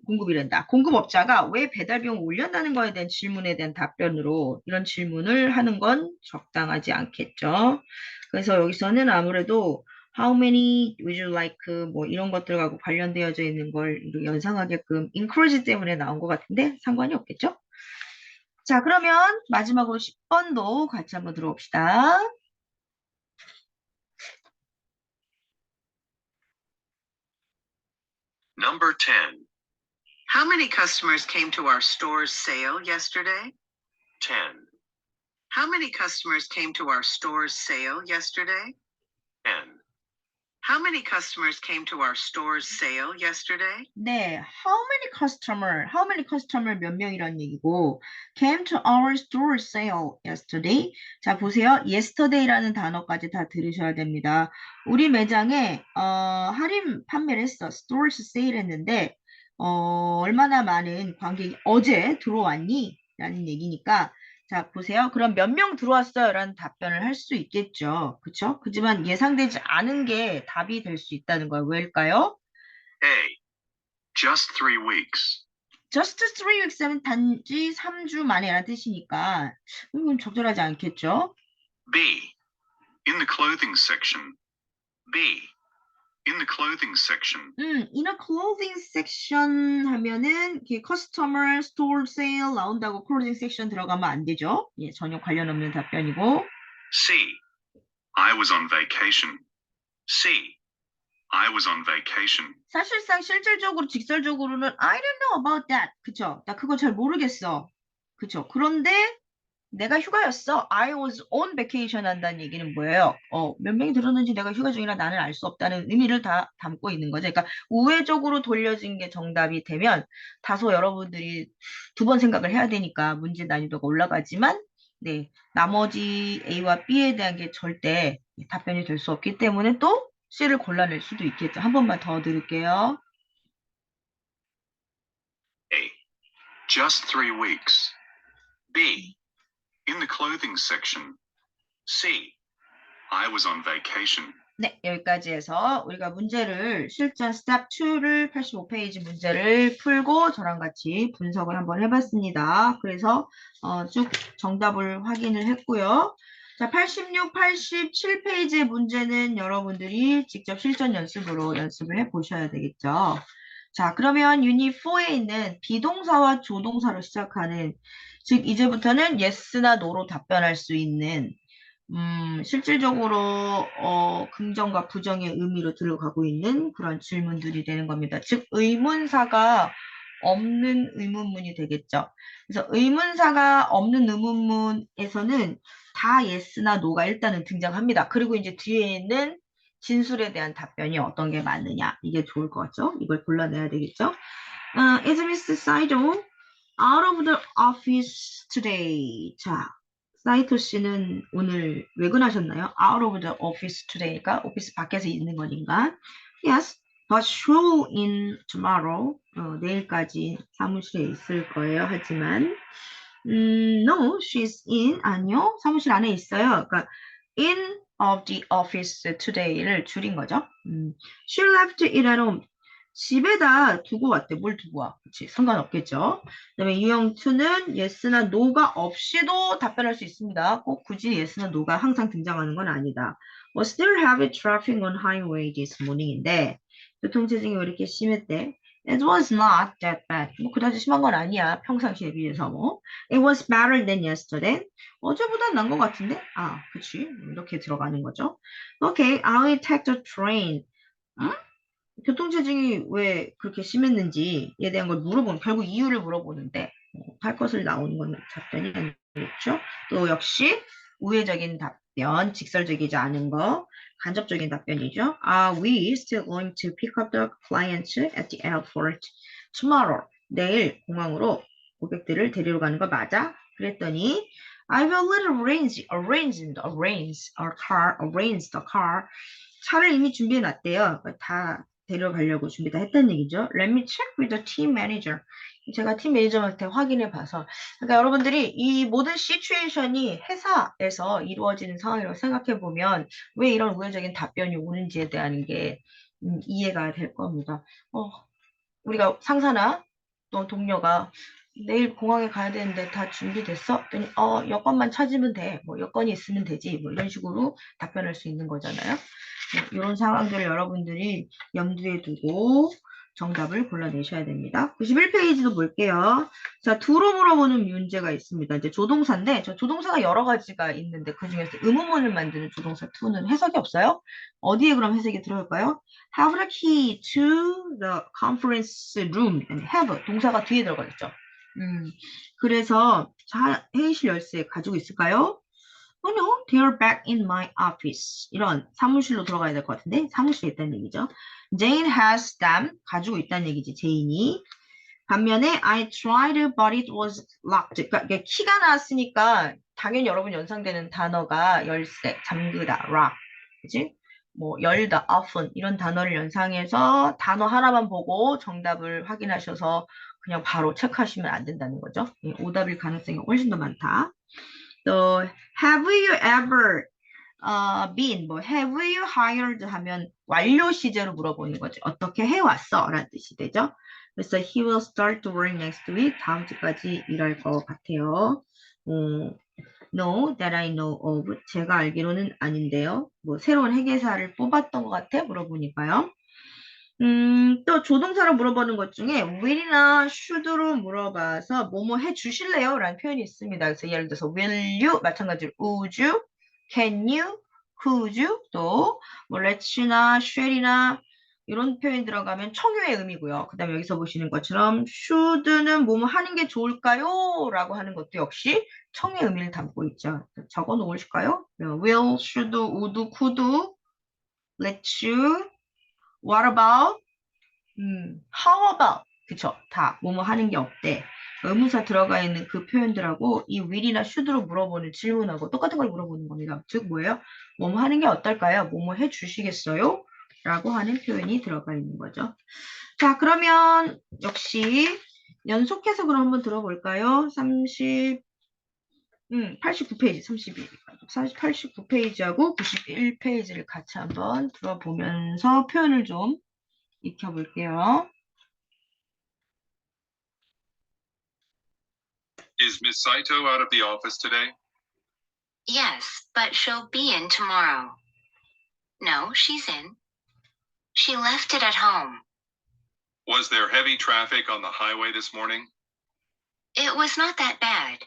공급이란다. 공급업자가 왜 배달 비용을 올렸다는 거에 대한 질문에 대한 답변으로 이런 질문을 하는 건 적당하지 않겠죠. 그래서 여기서는 아무래도 how many would you like 뭐 이런 것들하고 관련되어져 있는 걸 연상하게끔 increase 때문에 나온 것 같은데 상관이 없겠죠. 자, 그러면 마지막으로 10번도 같이 한번 들어봅시다. Number 10. How many customers came to our store's sale yesterday? 10. How many customers came to our store's sale yesterday? 10. How many customers came to our store's sale yesterday? 네, how many customer 몇 명이란 얘기고 came to our store sale yesterday. 자, 보세요. yesterday라는 단어까지 다 들으셔야 됩니다. 우리 매장에 할인 판매를 했어. store sale 했는데 얼마나 많은 관객이 어제 들어왔니? 라는 얘기니까 자, 보세요. 그럼 몇 명 들어왔어요? 라는 답변을 할 수 있겠죠. 그쵸? 그렇지만 예상되지 않은 게 답이 될 수 있다는 거예요. 왜일까요? A. Just 3 weeks. Just 3 weeks 하면 단지 3주 만에라는 뜻이니까 이건 적절하지 않겠죠? B. In the clothing section. B. In the clothing section. in a clothing section 하면은 이렇게 customer store sale 나온다고 clothing section 들어가면 안 되죠? 예, 전혀 관련 없는 답변이고. C. I was on vacation. C. I was on vacation. 사실상 실질적으로 직설적으로는 I don't know about that. 그쵸? 나 그거 잘 모르겠어. 그쵸? 그런데 내가 휴가였어. I was on vacation 한다는 얘기는 뭐예요? 몇 명이 들었는지 내가 휴가 중이라 나는 알 수 없다는 의미를 다 담고 있는 거죠. 그러니까 우회적으로 돌려진 게 정답이 되면 다소 여러분들이 2번 생각을 해야 되니까 문제 난이도가 올라가지만 네, 나머지 A와 B에 대한 게 절대 답변이 될 수 없기 때문에 또 C를 골라낼 수도 있겠죠. 한 번만 더 들을게요. A. Just 3 weeks. B. In the clothing section. C. I was on vacation. 네, 여기까지 해서 우리가 문제를 실전 스텝 2를 85페이지 문제를 풀고 저랑 같이 분석을 한번 해봤습니다. 그래서 쭉 정답을 확인을 했고요. 자, 86, 87페이지의 문제는 여러분들이 직접 실전 연습으로 연습을 해보셔야 되겠죠. 자, 그러면 유닛 4에 있는 비동사와 조동사로 시작하는, 즉 이제부터는 yes나 no로 답변할 수 있는 실질적으로 긍정과 부정의 의미로 들어가고 있는 그런 질문들이 되는 겁니다. 즉 의문사가 없는 의문문이 되겠죠. 그래서 의문사가 없는 의문문에서는 다 yes나 no가 일단은 등장합니다. 그리고 이제 뒤에 있는 진술에 대한 답변이 어떤 게 맞느냐, 이게 좋을 것 같죠? 이걸 골라내야 되겠죠? Is Mr. Saito out of the office today? 자, 사이토 씨는 오늘 외근하셨나요? Out of the office today니까 오피스 밖에서 있는 거니까. Yes, but she'll in tomorrow. 내일까지 사무실에 있을 거예요. 하지만 no, she's in. 아니요, 사무실 안에 있어요. 그러니까 in of the office today를 줄인 거죠. She left it at home. 집에다 두고 왔대. 뭘 두고 와? 그치, 상관없겠죠. 그다음에 유형 2는 yes나 no가 없이도 답변할 수 있습니다. 꼭 굳이 yes나 no가 항상 등장하는 건 아니다. Was there heavy traffic on highway this morning인데 교통체증이 왜 이렇게 심했대? It was not that bad. 뭐 그다지 심한 건 아니야. 평상시에 비해서 뭐. It was better than yesterday. 어제보다 난 것 같은데? 아, 그치. 이렇게 들어가는 거죠. Okay, I will take the train. 교통체증이 왜 그렇게 심했는지에 대한 걸 물어보는, 결국 이유를 물어보는데 할 것을 나오는 건 답변이 아니겠죠. 또 역시 우회적인 답변, 직설적이지 않은 거, 간접적인 답변이죠. Are we still going to pick up the clients at the airport tomorrow? 내일 공항으로 고객들을 데리러 가는 거 맞아? 그랬더니 I've already arranged the car. 차를 이미 준비해 놨대요. 다 데려가려고 준비 다 했다는 얘기죠. Let me check with the team manager. 제가 팀 매니저한테 확인해 봐서. 그러니까 여러분들이 이 모든 시츄에이션이 회사에서 이루어지는 상황이라고 생각해 보면 왜 이런 우회적인 답변이 오는지에 대한 게 이해가 될 겁니다. 우리가 상사나 또 동료가 내일 공항에 가야 되는데 다 준비됐어? 그랬더니 여권만 찾으면 돼. 뭐 여권이 있으면 되지. 뭐 이런 식으로 답변할 수 있는 거잖아요. 이런 상황들을 여러분들이 염두에 두고 정답을 골라내셔야 됩니다. 91페이지도 볼게요. 자, do로 물어보는 문제가 있습니다. 이제 조동사인데, 저 조동사가 여러 가지가 있는데, 그 중에서 의문문을 만드는 조동사 2는 해석이 없어요? 어디에 그럼 해석이 들어갈까요? Have the key to the conference room. have, 동사가 뒤에 들어가 있죠. 그래서, 회의실 열쇠 가지고 있을까요? Oh no, they're back in my office. 이런 사무실로 들어가야 될 것 같은데 사무실에 있다는 얘기죠. Jane has them. 가지고 있다는 얘기지, 제인이. 반면에 I tried but it was locked. 그러니까 키가 나왔으니까 당연히 여러분 연상되는 단어가 열쇠, 잠그다, lock. 그치? 뭐 열다, open 이런 단어를 연상해서 단어 하나만 보고 정답을 확인하셔서 그냥 바로 체크하시면 안 된다는 거죠. 오답일 가능성이 훨씬 더 많다. 또 have you ever been, 뭐, have you hired 하면 완료 시제로 물어보는 거죠. 어떻게 해왔어? 라는 뜻이 되죠. 그래서 he will start to work next week. 다음 주까지 일할 것 같아요. No, that I know of. 제가 알기로는 아닌데요. 뭐, 새로운 회계사를 뽑았던 것 같아? 물어보니까요. 또 조동사로 물어보는 것 중에 will이나 should로 물어봐서 뭐뭐 해주실래요? 라는 표현이 있습니다. 그래서 예를 들어서 will you, 마찬가지로 would you, can you, could you, 또 뭐 let's you나 shall이나 이런 표현 들어가면 청유의 의미고요. 그 다음에 여기서 보시는 것처럼 should는 뭐뭐 하는 게 좋을까요? 라고 하는 것도 역시 청유의 의미를 담고 있죠. 적어 놓으실까요? will, should, would, could, let's you, what about, how about, 그쵸? 다, 뭐뭐 하는 게 없대. 의문사 들어가 있는 그 표현들하고 이 will이나 should로 물어보는 질문하고 똑같은 걸 물어보는 겁니다. 즉, 뭐예요? 뭐뭐 하는 게 어떨까요? 뭐뭐 해 주시겠어요? 라고 하는 표현이 들어가 있는 거죠. 자, 그러면 역시 연속해서 그럼 한번 들어볼까요? 89페이지, 89페이지하고 91페이지를 같이 한번 들어보면서 표현을 좀 익혀볼게요. Is Miss Saito out of the office today? Yes, but she'll be in tomorrow. No, she's in. She left it at home. Was there heavy traffic on the highway this morning? It was not that bad.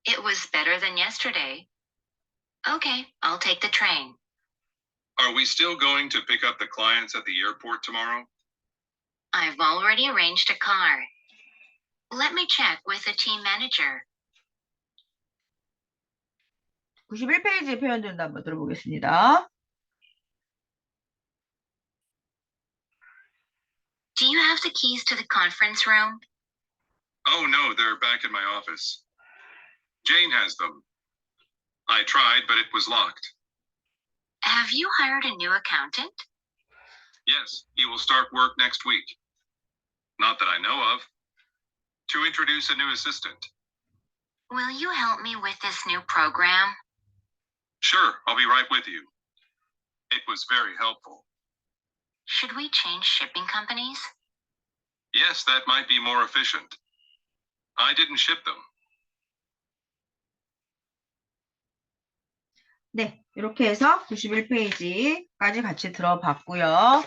It was better than yesterday. Okay, I'll take the train. Are we still going to pick up the clients at the airport tomorrow? I've already arranged a car. Let me check with the team manager. 91페이지 표현들도 한번 들어보겠습니다. Do you have the keys to the conference room? Oh no, they're back in my office. Jane has them. I tried, but it was locked. Have you hired a new accountant? Yes, he will start work next week. Not that I know of. To introduce a new assistant. Will you help me with this new program? Sure, I'll be right with you. It was very helpful. Should we change shipping companies? Yes, that might be more efficient. I didn't ship them. 네, 이렇게 해서 91페이지까지 같이 들어봤고요.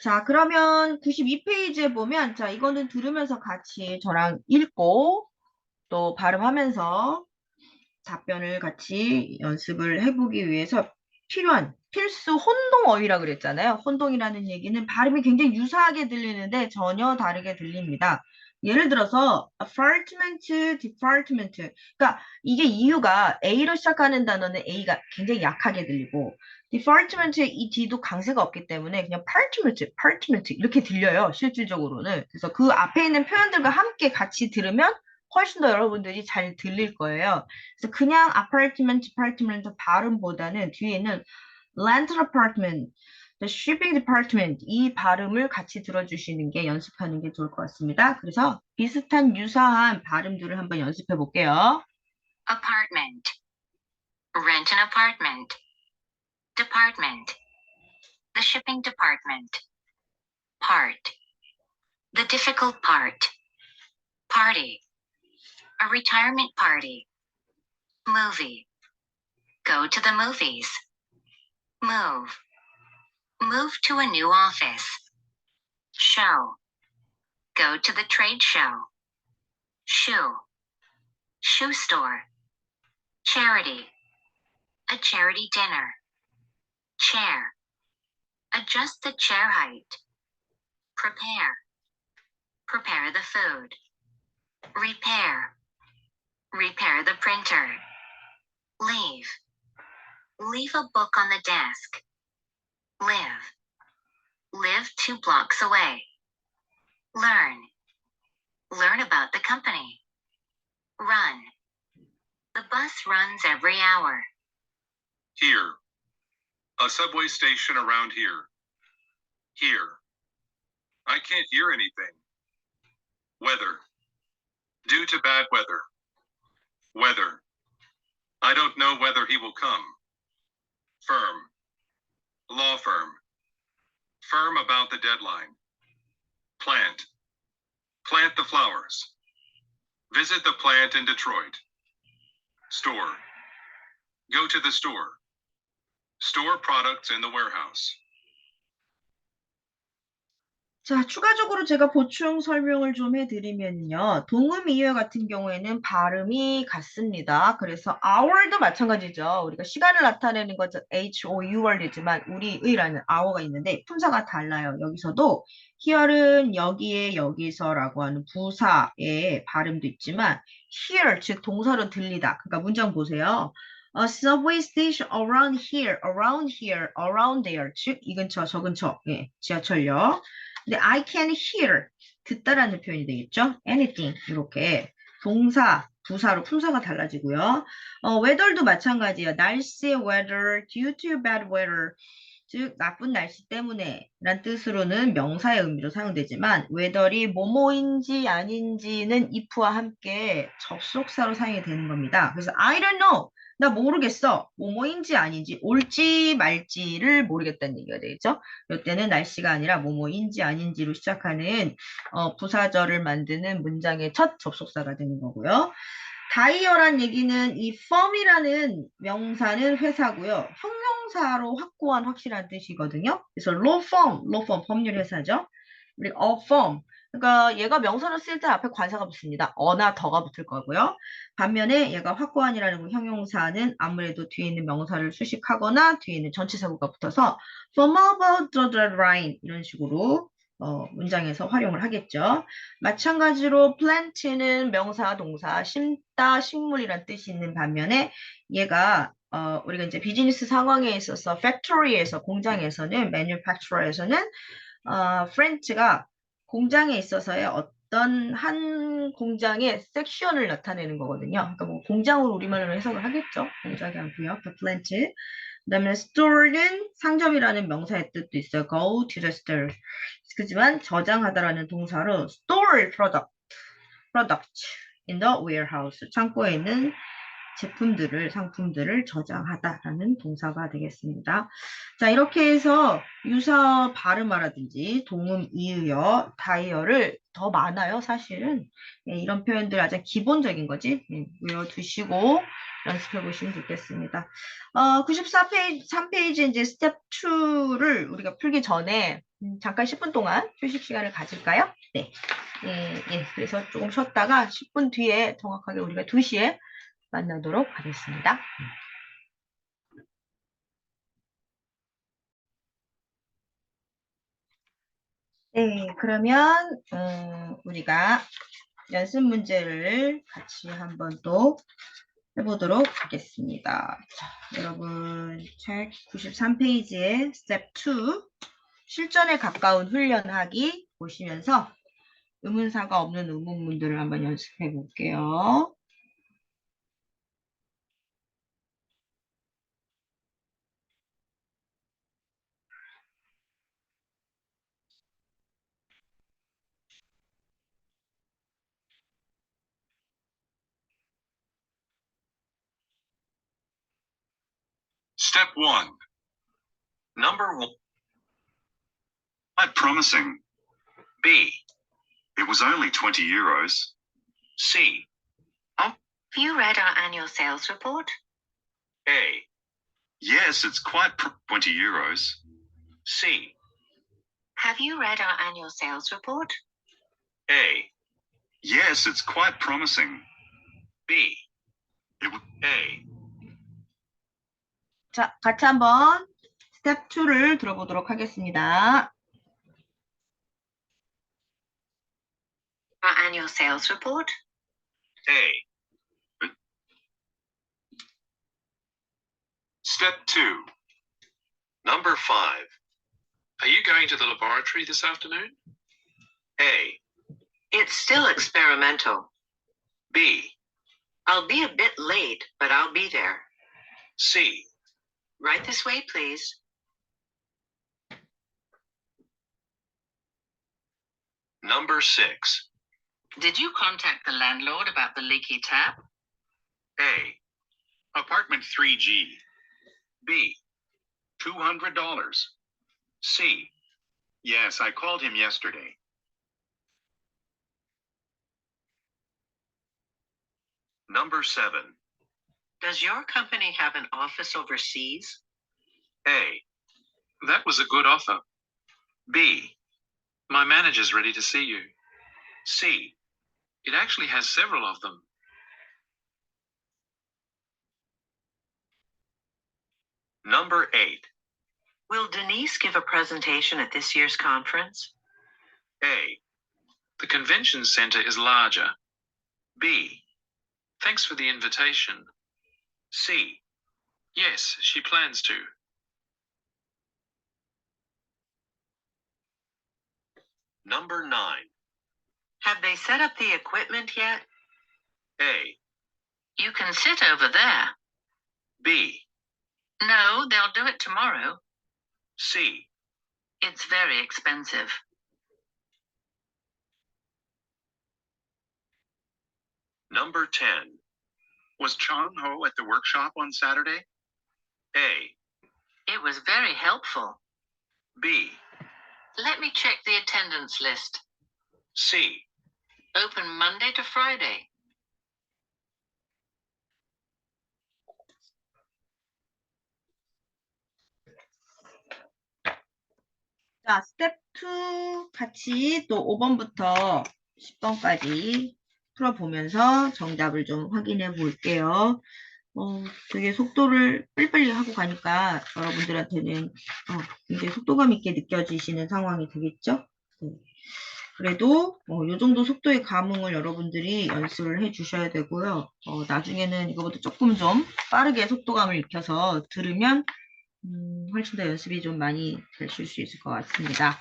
자, 그러면 92페이지에 보면, 자, 이거는 들으면서 같이 저랑 읽고 또 발음하면서 답변을 같이 연습을 해보기 위해서 필요한 필수 혼동어휘라 그랬잖아요. 혼동이라는 얘기는 발음이 굉장히 유사하게 들리는데 전혀 다르게 들립니다. 예를 들어서 apartment, department. 그러니까 이게 이유가 A로 시작하는 단어는 A가 굉장히 약하게 들리고 department의 이 D도 강세가 없기 때문에 그냥 apartment 이렇게 들려요. 실질적으로는. 그래서 그 앞에 있는 표현들과 함께 같이 들으면 훨씬 더 여러분들이 잘 들릴 거예요. 그래서 그냥 apartment, department 발음보다는 뒤에는 rental apartment, the shipping department 이 발음을 같이 들어주시는 게 연습하는 게 좋을 것 같습니다. 그래서 비슷한 유사한 발음들을 한번 연습해 볼게요. Apartment. Rent an apartment. Department. The shipping department. Part. The difficult part. Party. A retirement party. Movie. Go to the movies. Move. Move to a new office. Show. Go to the trade show. Shoe. Shoe store. Charity. A charity dinner. Chair. Adjust the chair height. Prepare. Prepare the food. Repair. Repair the printer. Leave. Leave a book on the desk. Live. Live 2 blocks away. Learn. Learn about the company. Run. The bus runs every hour. Here. A subway station around here. Here. I can't hear anything. Weather. Due to bad weather. Weather. I don't know whether he will come. Firm. Law firm. Firm about the deadline. Plant. Plant the flowers. Visit the plant in Detroit. Store. Go to the store. Store products in the warehouse. 자, 추가적으로 제가 보충 설명을 좀 해드리면요. 동음 이유 같은 경우에는 발음이 같습니다. 그래서 hour도 마찬가지죠. 우리가 시간을 나타내는 것은 hour이지만 우리의라는 hour가 있는데 품사가 달라요. 여기서도 here은 여기에 여기서라고 하는 부사의 발음도 있지만 here 즉 동사로 들리다. 그러니까 문장 보세요. A subway station around here, around there. 즉 이 근처, 저 근처. 예, 지하철역. 근데 I can hear 듣다라는 표현이 되겠죠? anything 이렇게 동사, 부사로 품사가 달라지고요. weather도 마찬가지예요. 날씨, weather, due to bad weather 즉 나쁜 날씨 때문에 란 뜻으로는 명사의 의미로 사용되지만 weather이 뭐뭐인지 아닌지는 if와 함께 접속사로 사용이 되는 겁니다. 그래서 I don't know 나 모르겠어. 뭐뭐인지 아닌지 올지 말지를 모르겠다는 얘기가 되겠죠. 이때는 날씨가 아니라 뭐뭐인지 아닌지로 시작하는 부사절을 만드는 문장의 첫 접속사가 되는 거고요. 다이어란 얘기는 이 firm이라는 명사는 회사고요. 형용사로 확고한 확실한 뜻이거든요. 그래서 law firm 법률 회사죠. 우리 a firm 그러니까 얘가 명사로 쓸 때 앞에 관사가 붙습니다. 어나 더가 붙을 거고요. 반면에 얘가 확고한이라는 형용사는 아무래도 뒤에 있는 명사를 수식하거나 뒤에 있는 전치사구가 붙어서 from above the line 이런 식으로 문장에서 활용을 하겠죠. 마찬가지로 plant는 명사, 동사, 심다, 식물이란 뜻이 있는 반면에 얘가 우리가 이제 비즈니스 상황에 있어서 factory에서 공장에서는 manufacturer에서는 프렌치가 공장에 있어서의 어떤 한 공장의 섹션을 나타내는 거거든요. 그러니까 뭐 공장으로 우리말로 해석을 하겠죠. 공장이 아니고요. The plant. 그다음에 store는 상점이라는 명사의 뜻도 있어요. Go to the store. 그렇지만 저장하다라는 동사로 store product in the warehouse. 창고에 있는 제품들을, 상품들을 저장하다라는 동사가 되겠습니다. 자, 이렇게 해서 유사 발음하라든지 동음, 이의어, 다이어를 더 많아요, 사실은. 예, 이런 표현들 아주 기본적인 거지. 외워두시고 연습해 보시면 좋겠습니다. 94페이지, 3페이지 이제 스텝 2를 우리가 풀기 전에 잠깐 10분 동안 휴식 시간을 가질까요? 네. 예, 그래서 조금 쉬었다가 10분 뒤에 정확하게 우리가 2시에 만나도록 하겠습니다. 네, 그러면 우리가 연습 문제를 같이 한번 또 해보도록 하겠습니다. 자, 여러분 책 93페이지에 스텝 2 실전에 가까운 훈련하기 보시면서 의문사가 없는 의문문들을 한번 연습해 볼게요. Step 1. Number 1. Quite promising. B. It was only 20 euros. C. Have you read our annual sales report? A. Yes, it's quite 20 euros. C. Have you read our annual sales report? A. Yes, it's quite promising. B. A. 자, 같이 한번 스텝 2를 들어보도록 하겠습니다. Our annual sales report? A. Step 2. Number 5. Are you going to the laboratory this afternoon? A. It's still experimental. B. I'll be a bit late, but I'll be there. C. Right this way, please. Number 6. Did you contact the landlord about the leaky tap? A. Apartment 3G. B. $200. C. Yes, I called him yesterday. Number 7. Does your company have an office overseas? A. That was a good offer. B. My manager's ready to see you. C. It actually has several of them. Number 8. Will Denise give a presentation at this year's conference? A. The convention center is larger. B. Thanks for the invitation. C. Yes, she plans to. Number 9. Have they set up the equipment yet? A. You can sit over there. B. No, they'll do it tomorrow. C. It's very expensive. Number 10. Was Chong Ho at the workshop on Saturday? A. It was very helpful. B. Let me check the attendance list. C. Open Monday to Friday. 자, 스텝 2 같이 또 5번부터 10번까지 풀어보면서 정답을 좀 확인해 볼게요. 되게 속도를 빨리빨리 하고 가니까 여러분들한테는 굉장히 속도감 있게 느껴지시는 상황이 되겠죠? 네. 그래도 이 정도 속도의 감흥을 여러분들이 연습을 해 주셔야 되고요. 나중에는 이거보다 조금 좀 빠르게 속도감을 익혀서 들으면 훨씬 더 연습이 좀 많이 되실 수 있을 것 같습니다.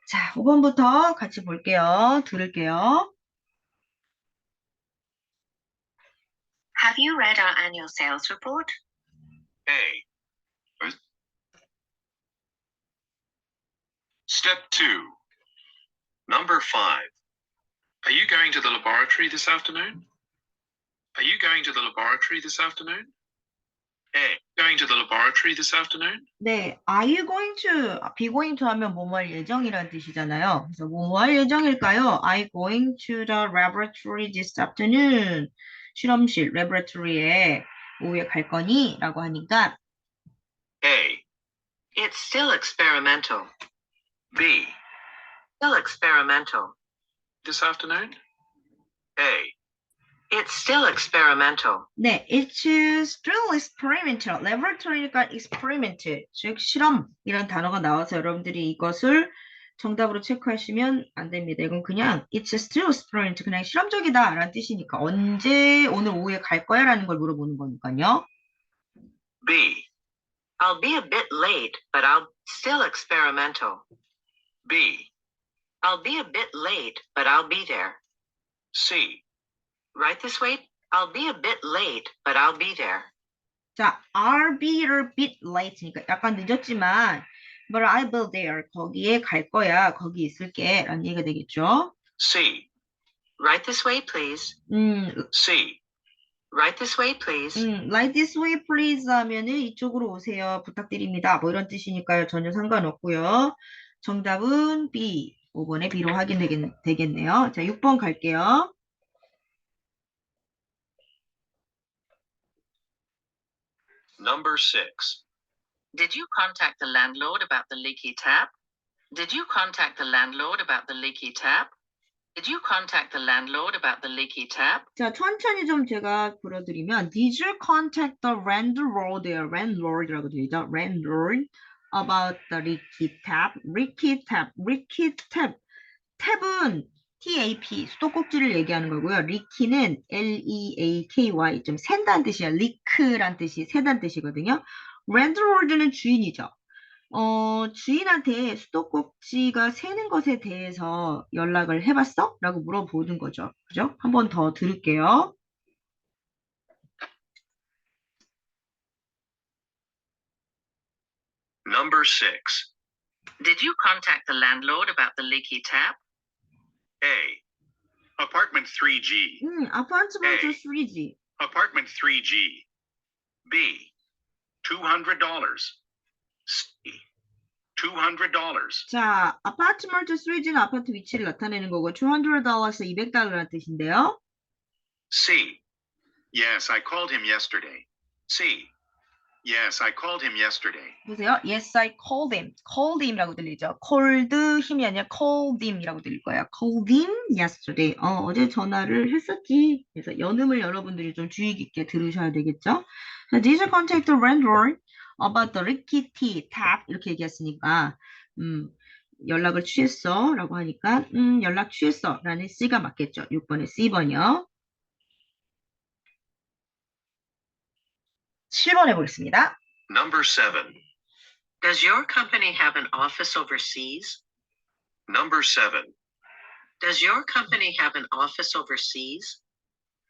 자, 5번부터 같이 볼게요. 들을게요. Have you read our annual sales report? A. Step 2. Number 5. Are you going to the laboratory this afternoon? Are you going to the laboratory this afternoon? A. Going to the laboratory this afternoon? 네, are you going to, be going to 하면 뭐뭐 할 예정이라는 뜻이잖아요. 그래서 뭐뭐 할 예정일까요? Are you going to the laboratory this afternoon? 실험실, laboratory에 오후에 갈 거니? 라고 하니까 A. It's still experimental. B. Still experimental. This afternoon? A. It's still experimental. 네, it's still experimental. laboratory가 experiment, 즉 실험이라는 단어가 나와서 여러분들이 이것을 정답으로 체크하시면 안 됩니다. 이건 그냥 it's still experiment, 그냥 실험적이다 라는 뜻이니까 언제 오늘 오후에 갈 거야 라는 걸 물어보는 거니까요. B. I'll be a bit late, but I'll still experimental. B. I'll be a bit late, but I'll be there. C. Right this way? I'll be a bit late, but I'll be there. 자, I'll be a bit late니까 약간 늦었지만 but I'll be there. 거기에 갈 거야. 거기 있을게. 라는 얘기가 되겠죠. C. Right this way, please. C. Right this way, please. Right this way, please 하면은 이쪽으로 오세요. 부탁드립니다. 뭐 이런 뜻이니까요. 전혀 상관없고요. 정답은 B. 5번에 B로 확인되겠네요. 자, 6번 갈게요. Number 6. Did you contact the landlord about the leaky tap? Did you contact the landlord about the leaky tap? Did you contact the landlord about the leaky tap? 자, 천천히 좀 제가 불어드리면 Did you contact the landlord이라고 되죠? landlord about the leaky tap? leaky tap. 탭은 TAP, 수도꼭지를 얘기하는 거고요. leaky는 LEAKY, 좀 샌다는 뜻이야. leak란 뜻이 새단 뜻이거든요. landlord는 주인이죠. 주인한테 수도꼭지가 새는 것에 대해서 연락을 해봤어? 라고 물어보는 거죠. 그죠? 한 번 더 들을게요. Number 6. Did you contact the landlord about the leaky tap? A. Apartment 3G. 아파트먼트 A. 3G. Apartment 3G. B. $200. C. $200. 자, apartment 3G는 아파트 위치를 나타내는 거고 $200, $200라는 뜻인데요. C. Yes, I called him yesterday. C. Yes, I called him yesterday. 보세요. Yes, I called him. called him이라고 들리죠. called him이 아니라 called him이라고 들릴 거예요. called him yesterday. 어제 전화를 했었지. 그래서 연음을 여러분들이 좀 주의 깊게 들으셔야 되겠죠. 자, Did you contact the landlord about the leaky tap? 이렇게 얘기했으니까 연락을 취했어 라고 하니까 연락 취했어 라는 C가 맞겠죠. 6번에 C번이요. 7번 해보겠습니다. Number 7. Does your company have an office overseas? Number 7. Does your company have an office overseas?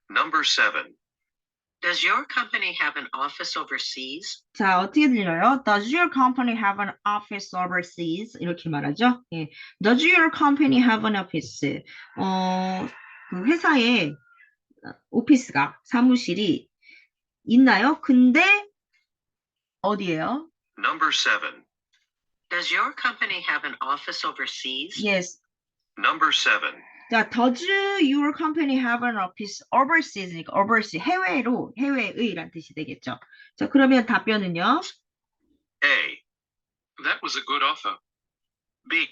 Number 7. Does your company have an office overseas? 자, 어떻게 들려요? Does your company have an office overseas? 이렇게 말하죠. 예. Does your company have an office? 그 회사에 오피스가, 사무실이 있나요? 근데 어디예요? Number 7. Does your company have an office overseas? Yes. Number 7. 자, does your company have an office overseas? 그러니까 overseas, 해외로, 해외의란 뜻이 되겠죠. 자, 그러면 답변은요? A. That was a good offer. B.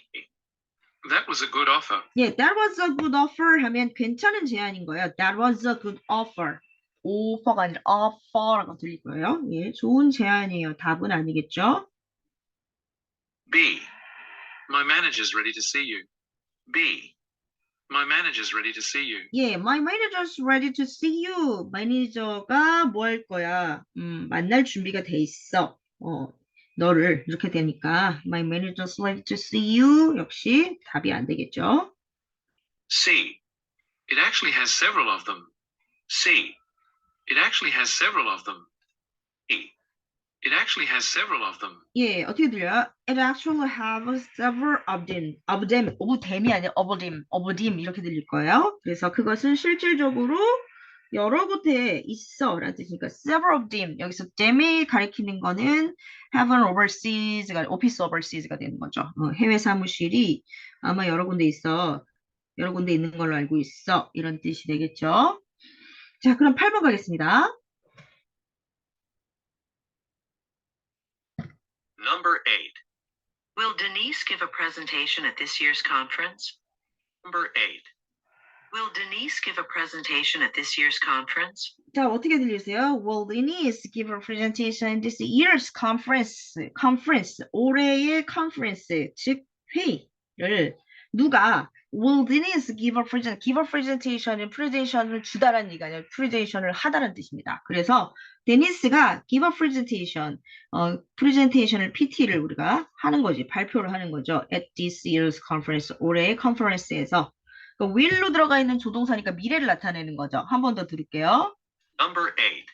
That was a good offer. 예, that was a good offer 하면 괜찮은 제안인 거예요. That was a good offer. offer가 아니라 offer라고 들릴 거예요. 예, 좋은 제안이에요. 답은 아니겠죠? B. My manager's ready to see you. B. My manager's ready to see you. 예, my manager's ready to see you. 매니저가 뭐 할 거야? 만날 준비가 돼 있어. 너를 이렇게 되니까 my manager's ready to see you 역시 답이 안 되겠죠? C. It actually has several of them. C. It actually has several of them. E. It actually has several of them. 예, 어떻게 들려요? It actually has several of them이 아니라 of them 이렇게 들릴 거예요. 그래서 그것은 실질적으로 여러 곳에 있어 라는 뜻이니까 several of them 여기서 them이 가리키는 거는 have an overseas가 office overseas가 되는 거죠. 해외 사무실이 아마 여러 군데 있어. 여러 군데 있는 걸로 알고 있어. 이런 뜻이 되겠죠. 자, 그럼 8번 가겠습니다. Number 8. Will Denise give a presentation at this year's conference? Number 8. Will Denise give a presentation at this year's conference? 자, 어떻게 들리세요? Will Denise give a presentation in this year's conference, 올해의 conference, 즉 회의를 누가 Will Denise give a presentation은 presentation을 주다라는 얘기가 아니라 presentation을 하다라는 뜻입니다. 그래서 데니스가 give a presentation, presentation을 PT를 우리가 하는 거지, 발표를 하는 거죠. At this year's conference, 올해의 컨퍼런스에서. 그러니까 will로 들어가 있는 조동사니까 미래를 나타내는 거죠. 한 번 더 들을게요. Number 8.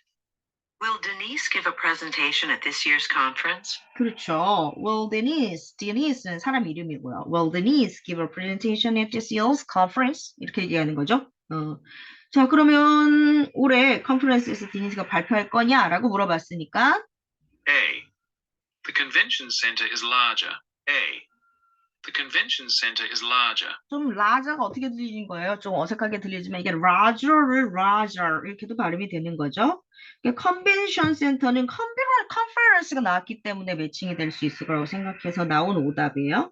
Will Denise give a presentation at this year's conference? 그렇죠. Will Denise는 사람 이름이고요. Will Denise give a presentation at this year's conference? 이렇게 얘기하는 거죠. 자, 그러면 올해 컨퍼런스에서 데니스가 발표할 거냐라고 물어봤으니까 A. The convention center is larger. A. The convention center is larger. 좀 larger가 어떻게 들리는 거예요? 좀 어색하게 들리지만 이게 larger를 larger 이렇게도 발음이 되는 거죠. 컨벤션 센터는 컨퍼런스가 나왔기 때문에 매칭이 될 수 있을 거라고 생각해서 나온 오답이에요.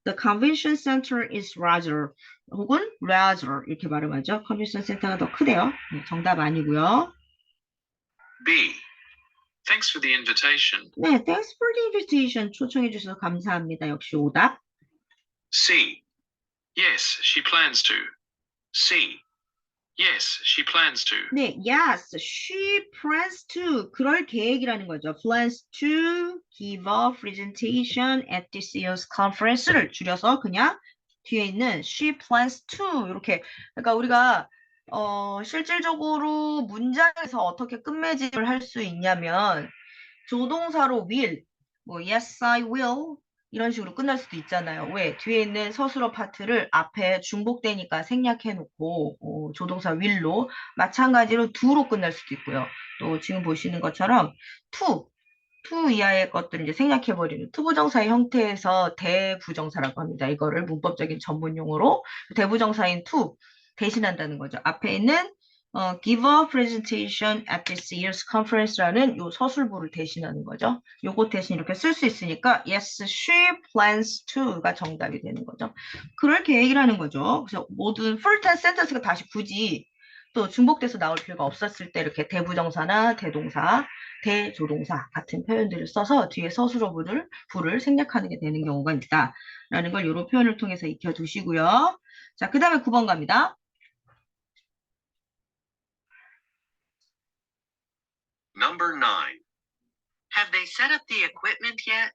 The convention center is larger 혹은 larger 이렇게 발음하죠. 컨벤션 센터가 더 크대요. 정답 아니고요. B. Thanks for the invitation. 네, thanks for the invitation 초청해 주셔서 감사합니다. 역시 오답. C. Yes, she plans to. C. Yes, she plans to. 네, yes, she plans to 그럴 계획이라는 거죠. plans to give a presentation at this year's conference를 줄여서 그냥 뒤에 있는 she plans to 이렇게 그러니까 우리가 실질적으로 문장에서 어떻게 끝맺음을 할 수 있냐면 조동사로 will, 뭐 yes I will 이런 식으로 끝날 수도 있잖아요. 왜? 뒤에 있는 서술어 파트를 앞에 중복되니까 생략해놓고 조동사 will로 마찬가지로 do로 끝날 수도 있고요. 또 지금 보시는 것처럼 to to 이하의 것들을 이제 생략해버리는 투부정사의 형태에서 대부정사라고 합니다. 이거를 문법적인 전문용어로 대부정사인 to 대신한다는 거죠. 앞에 있는 give a presentation at this year's conference라는 요 서술부를 대신하는 거죠. 요거 대신 이렇게 쓸 수 있으니까 yes, she plans to가 정답이 되는 거죠. 그럴 계획이라는 거죠. 그래서 모든 full-time sentence가 다시 굳이 또 중복돼서 나올 필요가 없었을 때 이렇게 대부정사나 대동사, 대조동사 같은 표현들을 써서 뒤에 서술어부를 부를 생략하는 게 되는 경우가 있다라는 걸 이런 표현을 통해서 익혀두시고요. 자, 그 다음에 9번 갑니다. Number 9. Have they set up the equipment yet?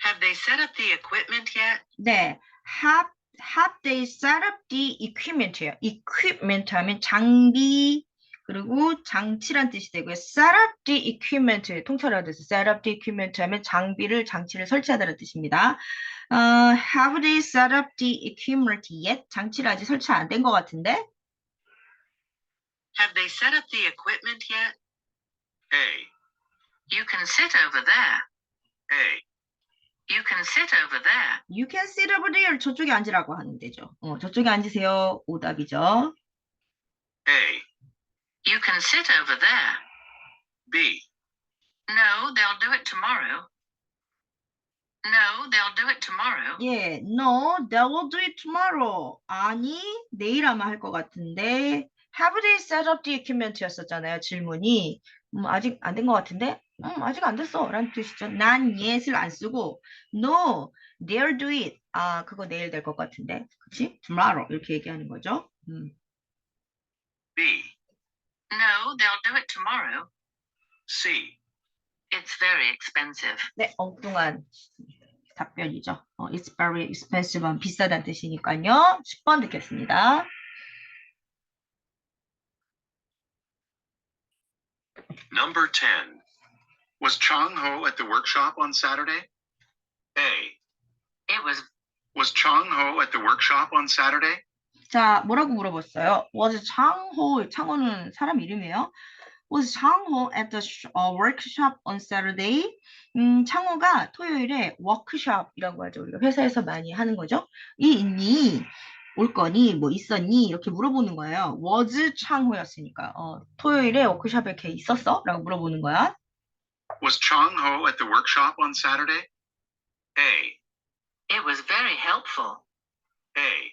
Have they set up the equipment yet? 네, have they set up the equipment예요. equipment 하면 장비 그리고 장치란 뜻이 되고요. set up the equipment 통찰화가 돼서 set up the equipment 하면 장비를 장치를 설치하다는 뜻입니다. have they set up the equipment yet? 장치를 아직 설치 안 된 것 같은데? Have they set up the equipment yet? A. You can sit over there. A. You can sit over there. You can sit over there. 저쪽에 앉으라고 하는 데죠. 저쪽에 앉으세요. 오답이죠. A. You can sit over there. B. No, they'll do it tomorrow. No, they'll do it tomorrow. 예, no, they will do it tomorrow. 아니, 내일 아마 할 것 같은데. Have they set up the equipment였었잖아요. 질문이. 아직 안 된 것 같은데? 아직 안 됐어. 라는 뜻이죠. 난 yet을 안 쓰고 no, they'll do it. 아, 그거 내일 될 것 같은데. 그치? tomorrow. 이렇게 얘기하는 거죠. B. No, they'll do it tomorrow. C. It's very expensive. 네, 엉뚱한 답변이죠. It's very expensive. 비싸다는 뜻이니까요. 10번 듣겠습니다. Number 10. Was Chong-ho at the workshop on Saturday? A. It was Was Chong-ho at the workshop on Saturday? 자, 뭐라고 물어봤어요? Was 창호, 창호는 사람 이름이에요. Was 창호 at the workshop on Saturday? 창호가 토요일에 워크숍이라고 하죠. 우리가 회사에서 많이 하는 거죠. 있니? 올 거니? 뭐 있었니? 이렇게 물어보는 거예요. Was 창호였으니까. 토요일에 워크숍에 걔 있었어? 라고 물어보는 거야. Was Chong-ho at the workshop on Saturday? A. it was very helpful. A.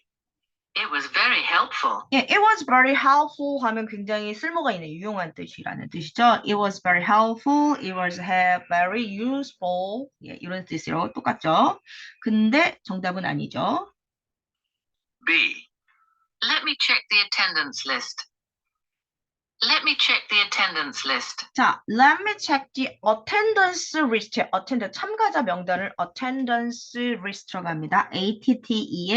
It was very helpful. 예, it was very helpful 하면 굉장히 쓸모가 있는 유용한 뜻이라는 뜻이죠. It was very helpful. It was very useful. 예, 이런 뜻으로 똑같죠. 근데 정답은 아니죠. B. Let me check the attendance list. Let me check the attendance list. 자, let me check the attendance list. attendance 참가자 명단을 attendance list로 갑니다. attendance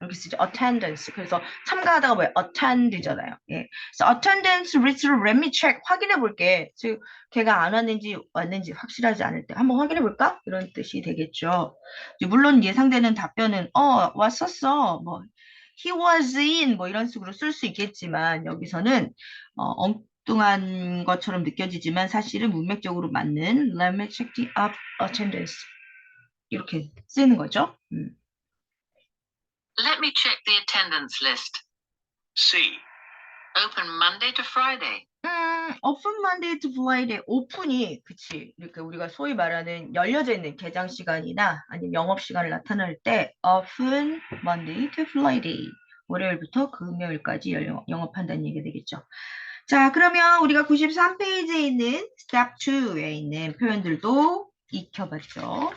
이렇게 쓰죠. attendance. 그래서 참가하다가 뭐예요? attend잖아요. 예. 그래서 attendance list를 let me check 확인해 볼게. 즉 걔가 안 왔는지 왔는지 확실하지 않을 때 한번 확인해 볼까? 이런 뜻이 되겠죠. 물론 예상되는 답변은 왔었어. 뭐 he was in 뭐 이런 식으로 쓸 수 있겠지만 여기서는 엉뚱한 것처럼 느껴지지만 사실은 문맥적으로 맞는 let me check the attendance 이렇게 쓰는 거죠. Let me check the attendance list. C. Open Monday to Friday. open Monday to Friday 오픈이 그치 이렇게 우리가 소위 말하는 열려져 있는 개장 시간이나 아니면 영업 시간을 나타낼 때 open Monday to Friday 월요일부터 금요일까지 영업한다는 얘기가 되겠죠. 자, 그러면 우리가 93페이지에 있는 step 2에 있는 표현들도 익혀봤죠.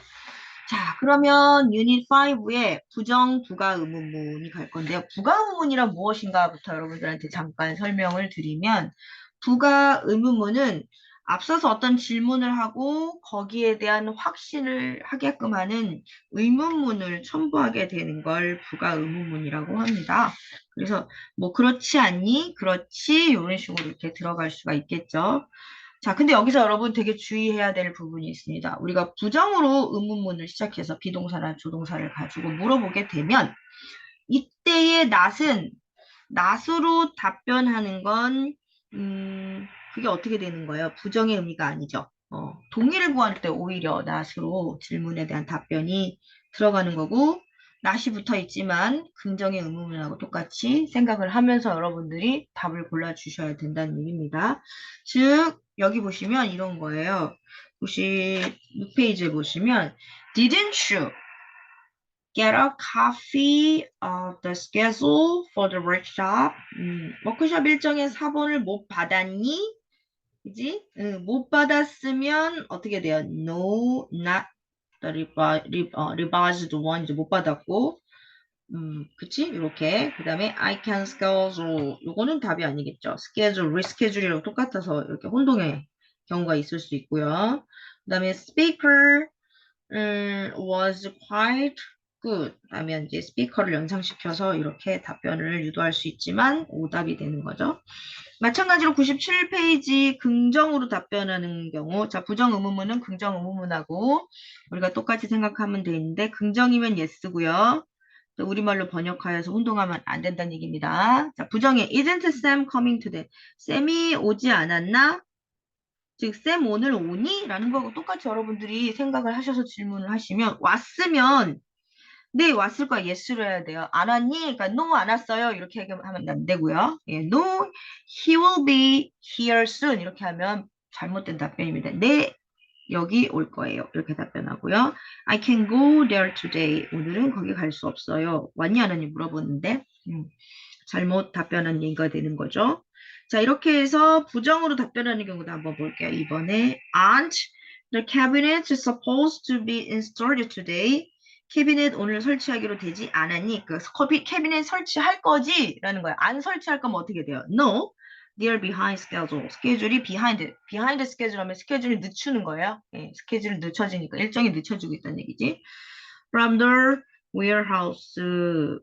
자, 그러면 유닛 5에 부정 부가 의문문이 갈 건데요. 부가 의문문이란 무엇인가부터 여러분들한테 잠깐 설명을 드리면 부가 의문문은 앞서서 어떤 질문을 하고 거기에 대한 확신을 하게끔 하는 의문문을 첨부하게 되는 걸 부가 의문문이라고 합니다. 그래서 뭐 그렇지 않니? 그렇지? 이런 식으로 이렇게 들어갈 수가 있겠죠. 자, 근데 여기서 여러분 되게 주의해야 될 부분이 있습니다. 우리가 부정으로 의문문을 시작해서 비동사나 조동사를 가지고 물어보게 되면 이때의 not은 not으로 답변하는 건 그게 어떻게 되는 거예요? 부정의 의미가 아니죠. 동의를 구할 때 오히려 not으로 질문에 대한 답변이 들어가는 거고 not이 붙어 있지만 긍정의 의문문하고 똑같이 생각을 하면서 여러분들이 답을 골라주셔야 된다는 얘기입니다. 즉 여기 보시면 이런 거예요. 96페이지에 보시면 Didn't you get a copy of the schedule for the workshop? 워크숍 일정의 사본을 못 받았니? 그지? 못 받았으면 어떻게 돼요? No, not the revised one. 이제 못 받았고, 그치? 이렇게. 그 다음에 I can schedule. 요거는 답이 아니겠죠. schedule, reschedule이랑 똑같아서 이렇게 혼동의 경우가 있을 수 있고요. 그 다음에 speaker was quite good. 하면 이제 스피커를 연상시켜서 이렇게 답변을 유도할 수 있지만 오답이 되는 거죠. 마찬가지로 97페이지 긍정으로 답변하는 경우, 자, 부정 의문문은 긍정 의문문하고 우리가 똑같이 생각하면 되는데 긍정이면 yes고요. 우리말로 번역하여서 혼동하면 안 된다는 얘기입니다. 자, 부정에 isn't Sam coming today? 쌤이 오지 않았나? 즉, 쌤 오늘 오니? 라는 거하고 똑같이 여러분들이 생각을 하셔서 질문을 하시면 왔으면 네, 왔을 거야. yes로 해야 돼요. 안 왔니? 그러니까 no, 안 왔어요. 이렇게 하면 안 되고요. 예, no, he will be here soon. 이렇게 하면 잘못된 답변입니다. 네, 여기 올 거예요. 이렇게 답변하고요. I can go there today. 오늘은 거기 갈 수 없어요. 왔니 안 왔니 물어보는데 잘못 답변한 얘기가 되는 거죠. 자, 이렇게 해서 부정으로 답변하는 경우도 한번 볼게요. 이번에 aren't the cabinet supposed to be installed today? 캐비넷 오늘 설치하기로 되지 않았니? 그 캐비넷 설치할 거지? 라는 거예요. 안 설치할 거면 어떻게 돼요? No, they're behind schedule. 스케줄이 behind schedule 하면 스케줄이 늦추는 거예요. 예, 스케줄이 늦춰지니까 일정이 늦춰지고 있다는 얘기지. From the warehouse.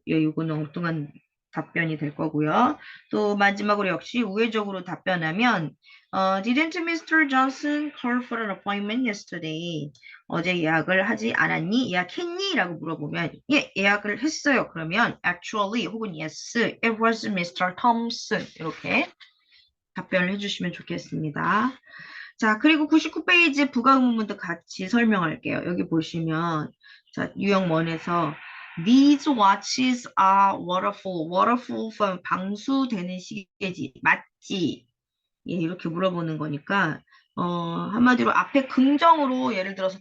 예, 이거는 엉뚱한 답변이 될 거고요. 또 마지막으로 역시 우회적으로 답변하면 Didn't Mr. Johnson call for an appointment yesterday? 어제 예약을 하지 않았니? 예약했니? 라고 물어보면 예, 예약을 했어요. 그러면 actually 혹은 yes, it was Mr. Thompson. 이렇게 답변을 해주시면 좋겠습니다. 자, 그리고 99페이지 부가의문문도 같이 설명할게요. 여기 보시면 자, 유형1에서 These watches are waterfall. waterfall 방수되는 시계지. 맞지? 예, 이렇게 물어보는 거니까 한마디로 앞에 긍정으로 예를 들어서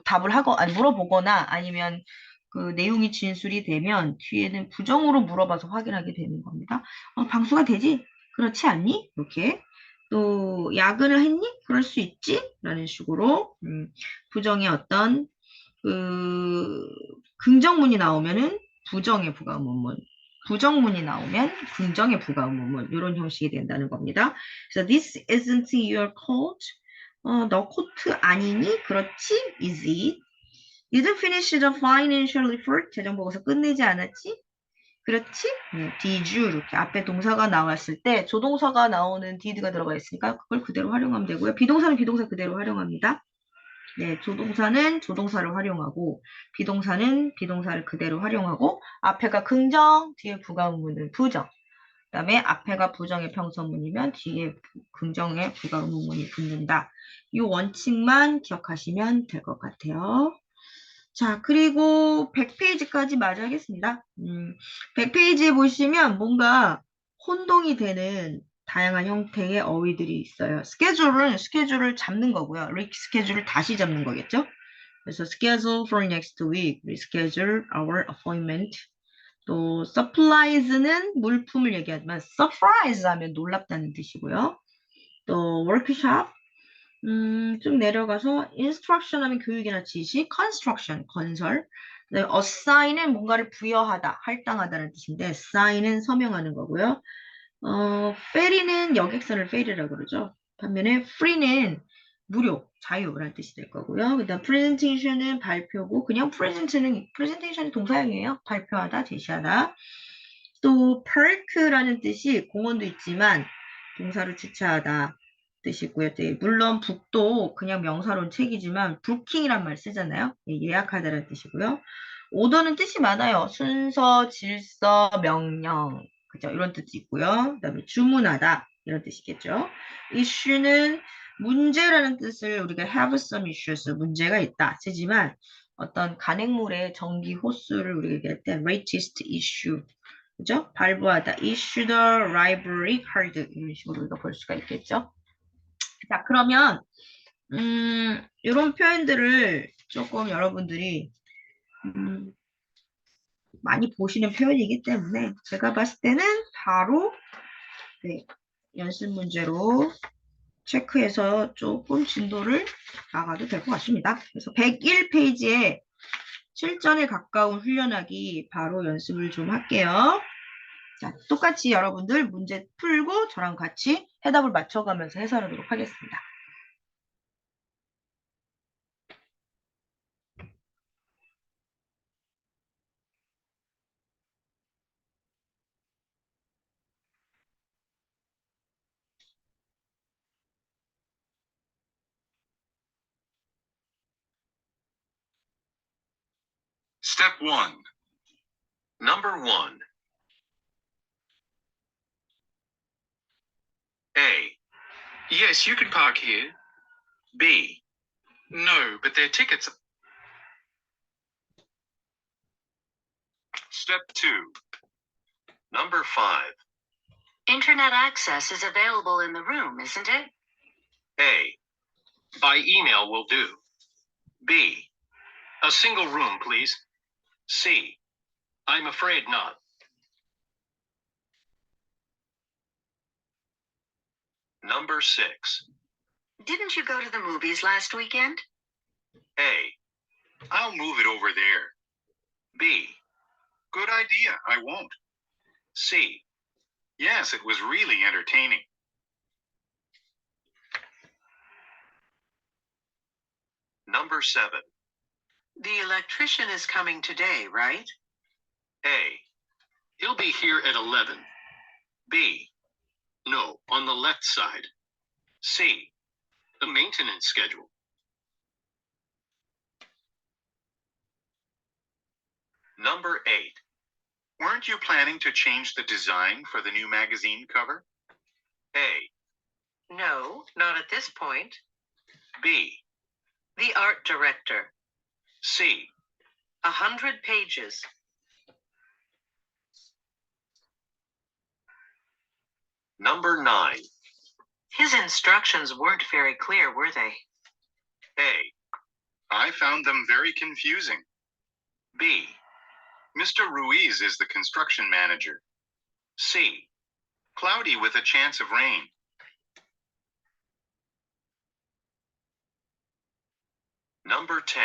답을 하고 아니 물어보거나 아니면 그 내용이 진술이 되면 뒤에는 부정으로 물어봐서 확인하게 되는 겁니다. 방수가 되지? 그렇지 않니? 이렇게 또 야근을 했니? 그럴 수 있지? 라는 식으로 부정의 어떤 그 긍정문이 나오면은 부정의 부가문문, 부정문이 나오면 긍정의 부가문문 이런 형식이 된다는 겁니다. 그래서 this isn't your coat. 너 코트 아니니? 그렇지? Is it? Didn't finish the financial report. 재정 보고서 끝내지 않았지? 그렇지? 네, did you 이렇게 앞에 동사가 나왔을 때 조동사가 나오는 did가 들어가 있으니까 그걸 그대로 활용하면 되고요. 비동사는 비동사 그대로 활용합니다. 네, 조동사는 조동사를 활용하고 비동사는 비동사를 그대로 활용하고 앞에가 긍정, 뒤에 부가문은 부정. 그 다음에 앞에가 부정의 평서문이면 뒤에 긍정의 부가문이 붙는다. 이 원칙만 기억하시면 될 것 같아요. 자, 그리고 100페이지까지 맞이하겠습니다. 100페이지에 보시면 뭔가 혼동이 되는 다양한 형태의 어휘들이 있어요. 스케줄을 잡는 거고요. 리스케줄을 다시 잡는 거겠죠. 그래서 schedule for next week, reschedule our appointment. 또 supplies는 물품을 얘기하지만 surprise 하면 놀랍다는 뜻이고요. 또 workshop 좀 내려가서 instruction 하면 교육이나 지시, construction, 건설. assign은 뭔가를 부여하다, 할당하다는 뜻인데 assign은 서명하는 거고요. ferry는 여객선을 ferry라고 그러죠. 반면에 free는 무료, 자유라는 뜻이 될 거고요. 그 다음 presentation은 발표고 그냥 presentation이 동사형이에요. 발표하다, 제시하다. 또 park라는 뜻이 공원도 있지만 동사로 주차하다 뜻이고요. 물론 북도 그냥 명사로는 책이지만 부킹이란 말 쓰잖아요. 예약하다라는 뜻이고요. 오더는 뜻이 많아요. 순서, 질서, 명령, 그죠? 이런 뜻이 있고요. 그다음에 주문하다, 이런 뜻이겠죠. issue는 문제라는 뜻을 우리가 have some issues, 문제가 있다 쓰지만 어떤 간행물의 정기 호수를 우리가 얘기할 때 latest issue, 그죠? 발부하다, issue the library card 이런 식으로 우리가 볼 수가 있겠죠. 자, 그러면 이런 표현들을 조금 여러분들이 많이 보시는 표현이기 때문에 제가 봤을 때는 바로 네, 연습 문제로 체크해서 조금 진도를 나가도 될 것 같습니다. 그래서 101페이지에 실전에 가까운 훈련하기 바로 연습을 좀 할게요. 자, 똑같이 여러분들 문제 풀고 저랑 같이 해답을 맞춰가면서 해설하도록 하겠습니다. Step 1. Number 1. A. Yes, you can park here. B. No, but their tickets. Step 2. Number 5. Internet access is available in the room, isn't it? A. By email will do. B. A single room, please. C. I'm afraid not. Number 6. Didn't you go to the movies last weekend? A. I'll move it over there. B. Good idea, I won't. C. Yes, it was really entertaining. Number 7. The electrician is coming today, right? A. He'll be here at 11. B. No, on the left side. C. The maintenance schedule. Number 8. Weren't you planning to change the design for the new magazine cover? A. No, not at this point. B. The art director. C. 100 pages. Number 9. His instructions weren't very clear, were they? A. I found them very confusing. B. Mr. Ruiz is the construction manager. C. Cloudy with a chance of rain. Number 10.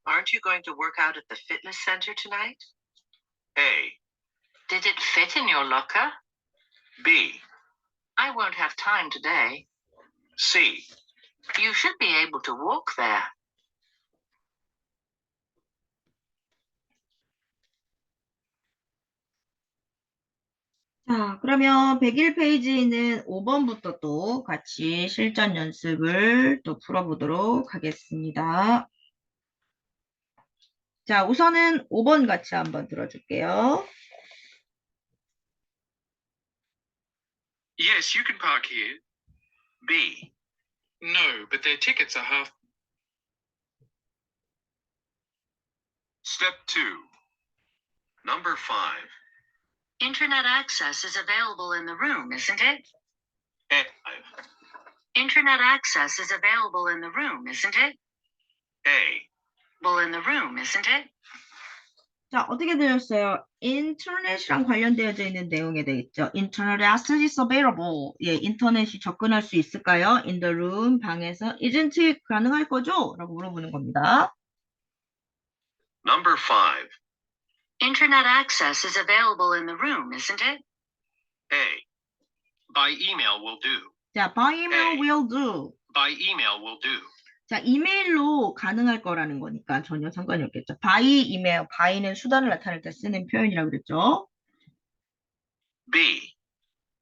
Aren't you going to work out at the fitness center tonight? A. Did it fit in your locker? B. I won't have time today. C. You should be able to walk there. 자, 그러면 101페이지에 있는 5번부터 또 같이 실전 연습을 또 풀어보도록 하겠습니다. 자, 우선은 5번 같이 한번 들어줄게요. Yes, you can park here. B. No, but their tickets are half. Step 2. Number 5. Internet access is available in the room, isn't it? A. Internet access is available in the room, isn't it? A. Well, in the room, isn't it? 자, 어떻게 들렸어요? 인터넷이랑 관련되어져 있는 내용에 되어 있죠. Internet access is available. 예, 인터넷이 접근할 수 있을까요? In the room, 방에서. Isn't it 가능할 거죠? 라고 물어보는 겁니다. Number 5. Internet access is available in the room, isn't it? A. By email will do. 자, by email A. will do. By email will do. 자, 이메일로 가능할 거라는 거니까 전혀 상관이 없겠죠. by email, by는 수단을 나타낼 때 쓰는 표현이라고 그랬죠. B.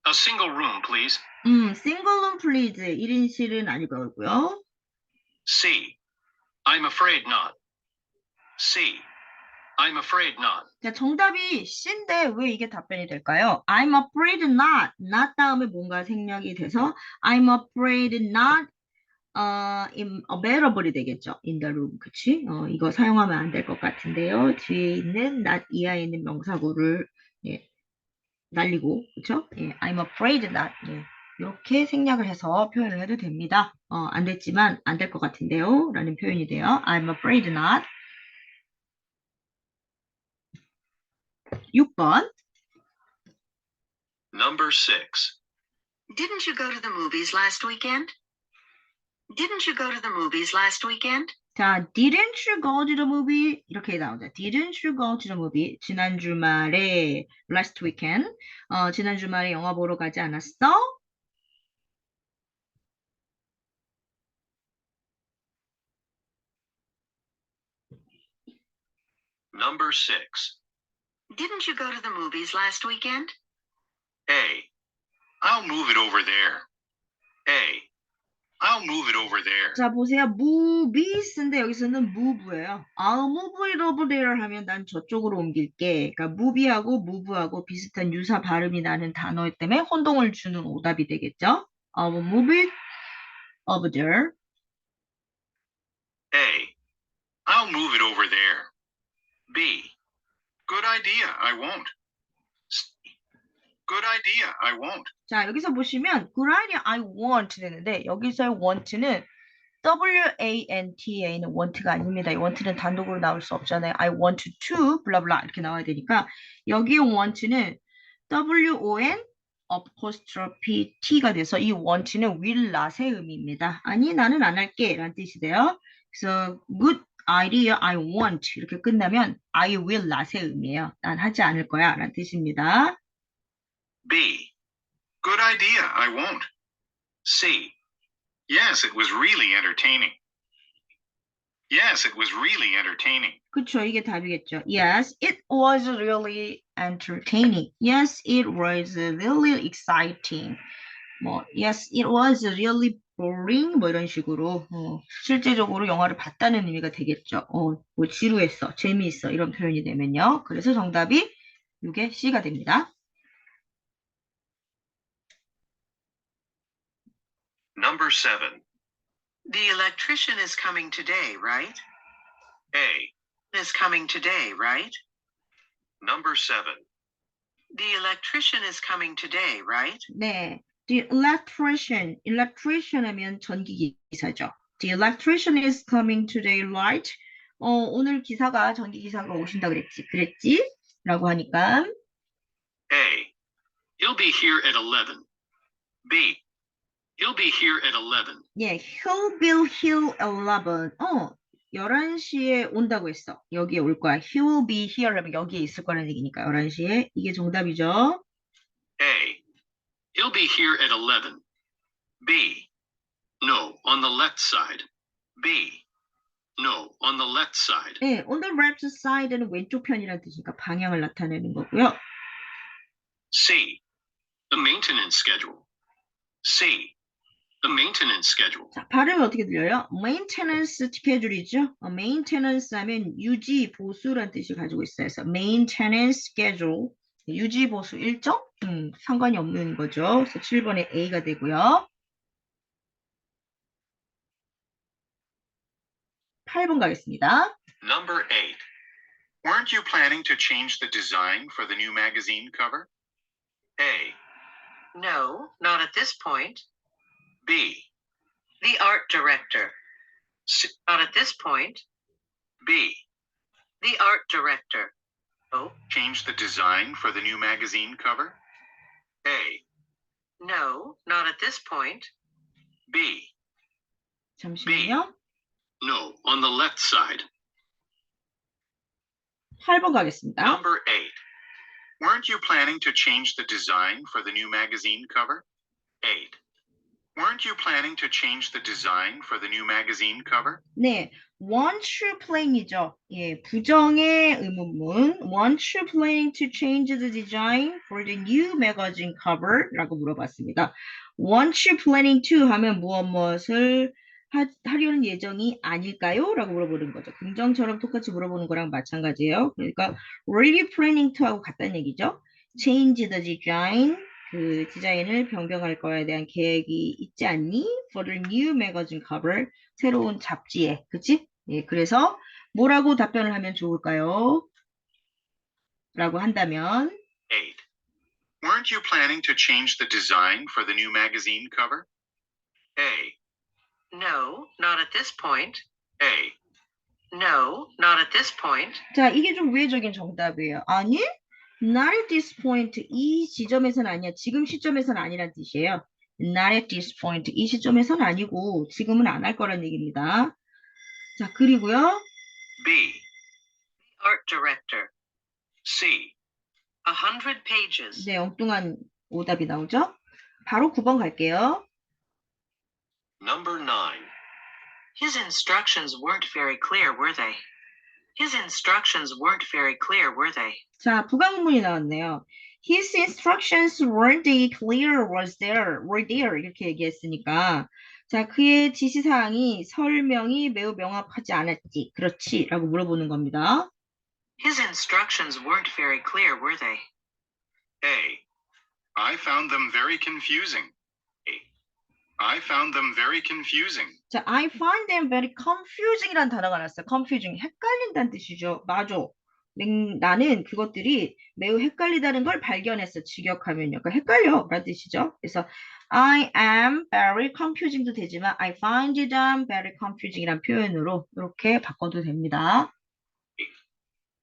A single room, please. single room please. 1인실은 아닐 거고요. C. I'm afraid not. C. I'm afraid not. 자, 정답이 C인데 왜 이게 답변이 될까요? I'm afraid not. not 다음에 뭔가 생략이 돼서 I'm afraid not available이 되겠죠. in the room. 그치? 이거 사용하면 안 될 것 같은데요. 뒤에 있는 not EIN 명사구를 예, 날리고 그쵸? 예, I'm afraid not. 예, 이렇게 생략을 해서 표현을 해도 됩니다. 안 됐지만 안 될 것 같은데요. 라는 표현이 돼요. I'm afraid not. 6번. Number 6. Didn't you go to the movies last weekend? Didn't you go to the movies last weekend? 자, didn't you go to the movie? 이렇게 나오죠. Didn't you go to the movie? 지난 주말에 last weekend. 지난 주말에 영화 보러 가지 않았어? Number 6. Didn't you go to the movies last weekend? A. I'll move it over there. A. I'll move it over there. 자, 보세요. movies인데 여기서는 move예요. I'll move it over there 하면 난 저쪽으로 옮길게. 그러니까 movie하고 move하고 비슷한 유사 발음이 나는 단어 때문에 혼동을 주는 오답이 되겠죠. I'll move it over there. A. I'll move it over there. B. Good idea. I won't. C. Good idea. I won't. 자, 여기서 보시면 good idea, I want 되는데 여기서의 want는 WANTA는 want가 아닙니다. 이 want는 단독으로 나올 수 없잖아요. I want to 블라블라 이렇게 나와야 되니까 여기의 want는 WON apostrophe T가 돼서 이 want는 will not의 의미입니다. 아니 나는 안 할게 라는 뜻이 돼요. 그래서 good idea, I want 이렇게 끝나면 I will not의 의미예요. 난 하지 않을 거야 라는 뜻입니다. B. Good idea. I won't. C. Yes, it was really entertaining. Yes, it was really entertaining. 그쵸, 이게 답이겠죠. Yes, it was really entertaining. Yes, it was really exciting. 뭐, yes, it was really boring. 뭐 이런 식으로 실제적으로 영화를 봤다는 의미가 되겠죠. 뭐 지루했어, 재미있어 이런 표현이 되면요. 그래서 정답이 이게 C가 됩니다. Number 7. The electrician is coming today, right? A. Is coming today, right? Number 7. The electrician is coming today, right? 네, the electrician 하면 전기기사죠. The electrician is coming today, right? 오늘 기사가 전기기사가 오신다 그랬지? 라고 하니까 A. He'll be here at 11. B. He'll be here at 11. 예, he'll be here 11. 11시에 온다고 했어. 여기에 올 거야. He will be here 하면 여기에 있을 거라는 얘기니까 11시에. 이게 정답이죠. A. He'll be here at 11. B. No, on the left side. B. No, on the left side. 네, on the left side는 왼쪽 편이라는 뜻이니까 방향을 나타내는 거고요. C. The maintenance schedule. C. The maintenance schedule. 자, 발음이 어떻게 들려요? maintenance schedule이죠. maintenance 하면 유지, 보수라는 뜻을 가지고 있어요. 그래서 maintenance schedule, 유지, 보수 일정? 상관이 없는 거죠. 그래서 7번에 A가 되고요. 8번 가겠습니다. Number 8. Weren't you planning to change the design for the new magazine cover? A. No, not at this point. B. The art director. C. Not at this point. B. The art director. Oh, Change the design for the new magazine cover? A. no, not at this point. B. 잠시만요. No, on the left side. 8번 가겠습니다. Number 8. Weren't you planning to change the design for the new magazine cover? 8. Weren't you planning to change the design for the new magazine cover? 네, weren't you planning이죠. 예, 부정의 의문문. weren't you planning to change the design for the new magazine cover? 라고 물어봤습니다. weren't you planning to 하면 무엇을 하려는 예정이 아닐까요? 라고 물어보는 거죠. 긍정처럼 똑같이 물어보는 거랑 마찬가지예요. 그러니까 were you planning to 하고 같다는 얘기죠. change the design 그 디자인을 변경할 거에 대한 계획이 있지 않니? for the new magazine cover 새로운 잡지에 그치? 예, 그래서 뭐라고 답변을 하면 좋을까요? 라고 한다면 8. Weren't you planning to change the design for the new magazine cover? A. No, not at this point. A. No, not at this point. 자, 이게 좀 우회적인 정답이에요. 아니, not at this point. 이 지점에서는 아니야. 지금 시점에서는 아니란 뜻이에요. not at this point. 이 시점에서는 아니고 지금은 안 할 거란 얘기입니다. 자, 그리고요. B. Art director. C. 100 pages. 네, 엉뚱한 오답이 나오죠? 바로 9번 갈게요. Number 9. His instructions weren't very clear, were they? His instructions weren't very clear, were they? 자, 부가문문이 나왔네요. His instructions weren't clear, were there 이렇게 얘기했으니까 자, 그의 지시사항이 설명이 매우 명확하지 않았지. 그렇지? 라고 물어보는 겁니다. His instructions weren't very clear, were they? A. I found them very confusing. A. I found them very confusing. 자, I find them very confusing 이라는 단어가 나왔어요. confusing, 헷갈린다는 뜻이죠. 맞아. 나는 그것들이 매우 헷갈리다는 걸 발견했어. 직역하면요. 그러니까 헷갈려 라는 뜻이죠. 그래서 I am very confusing도 되지만 I find them very confusing 이란 표현으로 이렇게 바꿔도 됩니다.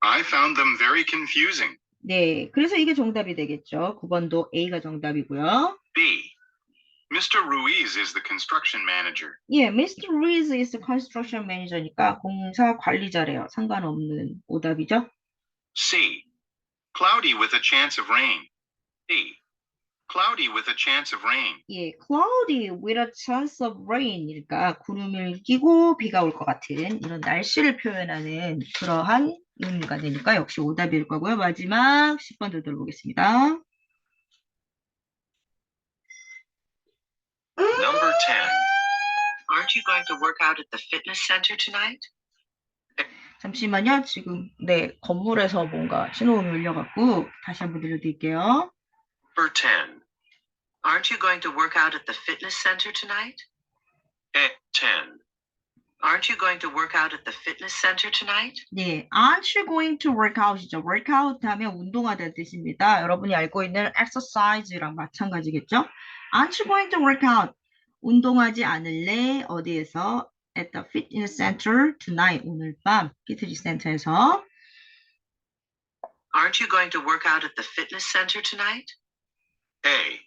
I found them very confusing. 네, 그래서 이게 정답이 되겠죠. 9번도 A가 정답이고요. B. Mr. Ruiz is the construction manager. 예, Mr. Ruiz is the construction manager니까 공사 관리자래요. 상관없는 오답이죠. C. Cloudy with a chance of rain. D. Cloudy with a chance of rain. 예, cloudy with a chance of rain이니까 구름을 끼고 비가 올 것 같은 이런 날씨를 표현하는 그러한 의미가 되니까 역시 오답일 거고요. 마지막 10번 들어보겠습니다. Number 10. Aren't you going to work out at the fitness center tonight? 잠시만요. 지금 네 건물에서 뭔가 신호음이 울려갖고 다시 한번 들려드릴게요. Number 10. Aren't you going to work out at the fitness center tonight? A. 10. Aren't you going to work out at the fitness center tonight? 네, aren't you going to work out이죠. work out 하면 운동하다는 뜻입니다. 여러분이 알고 있는 exercise랑 마찬가지겠죠? Aren't you going to work out? 운동하지 않을래? 어디에서? At the fitness center tonight. 오늘 밤 피트니스 센터에서. Aren't you going to work out at the fitness center tonight? A.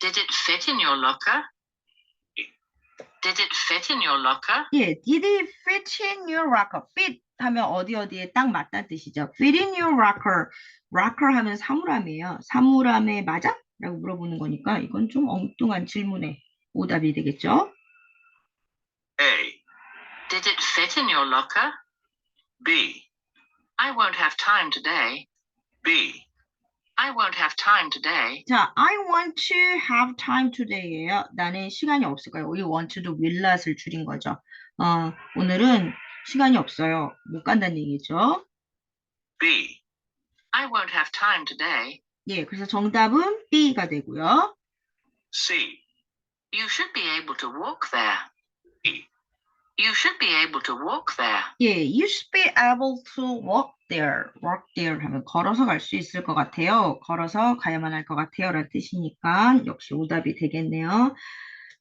Did it fit in your locker? Did it fit in your locker? 예, did it fit in your locker? fit 하면 어디에 딱 맞다는 뜻이죠. fit in your locker. locker 하면 사물함이에요. 사물함에 맞아? 라고 물어보는 거니까 이건 좀 엉뚱한 질문의 오답이 되겠죠. A. Did it fit in your locker? B. I won't have time today. B. I won't have time today. 자, I want to have time today예요. 나는 시간이 없을 거예요. 이 want to도 will not을 줄인 거죠. 오늘은 시간이 없어요. 못 간다는 얘기죠. B. I won't have time today. 예, 그래서 정답은 B가 되고요. C. You should be able to walk there. B. You should be able to walk there. 예, you should be able to walk there. walk there 하면 걸어서 갈 수 있을 것 같아요. 걸어서 가야만 할 것 같아요. 라는 뜻이니까 역시 오답이 되겠네요.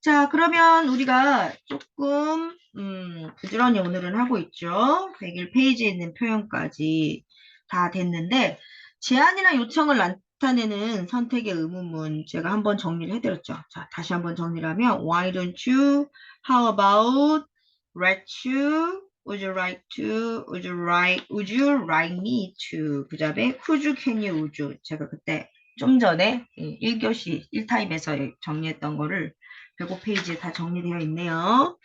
자, 그러면 우리가 조금 부지런히 오늘은 하고 있죠. 101페이지에 있는 표현까지 다 됐는데 제안이나 요청을 나타내는 선택의 의문문 제가 한번 정리를 해드렸죠. 자, 다시 한번 정리를 하면 Why don't you? How about? Let you? Would you like to? Would you like me to? 그 다음에 could you, can you, would you? 제가 그때 좀 전에 1교시 1타임에서 정리했던 거를 105페이지에 다 정리되어 있네요.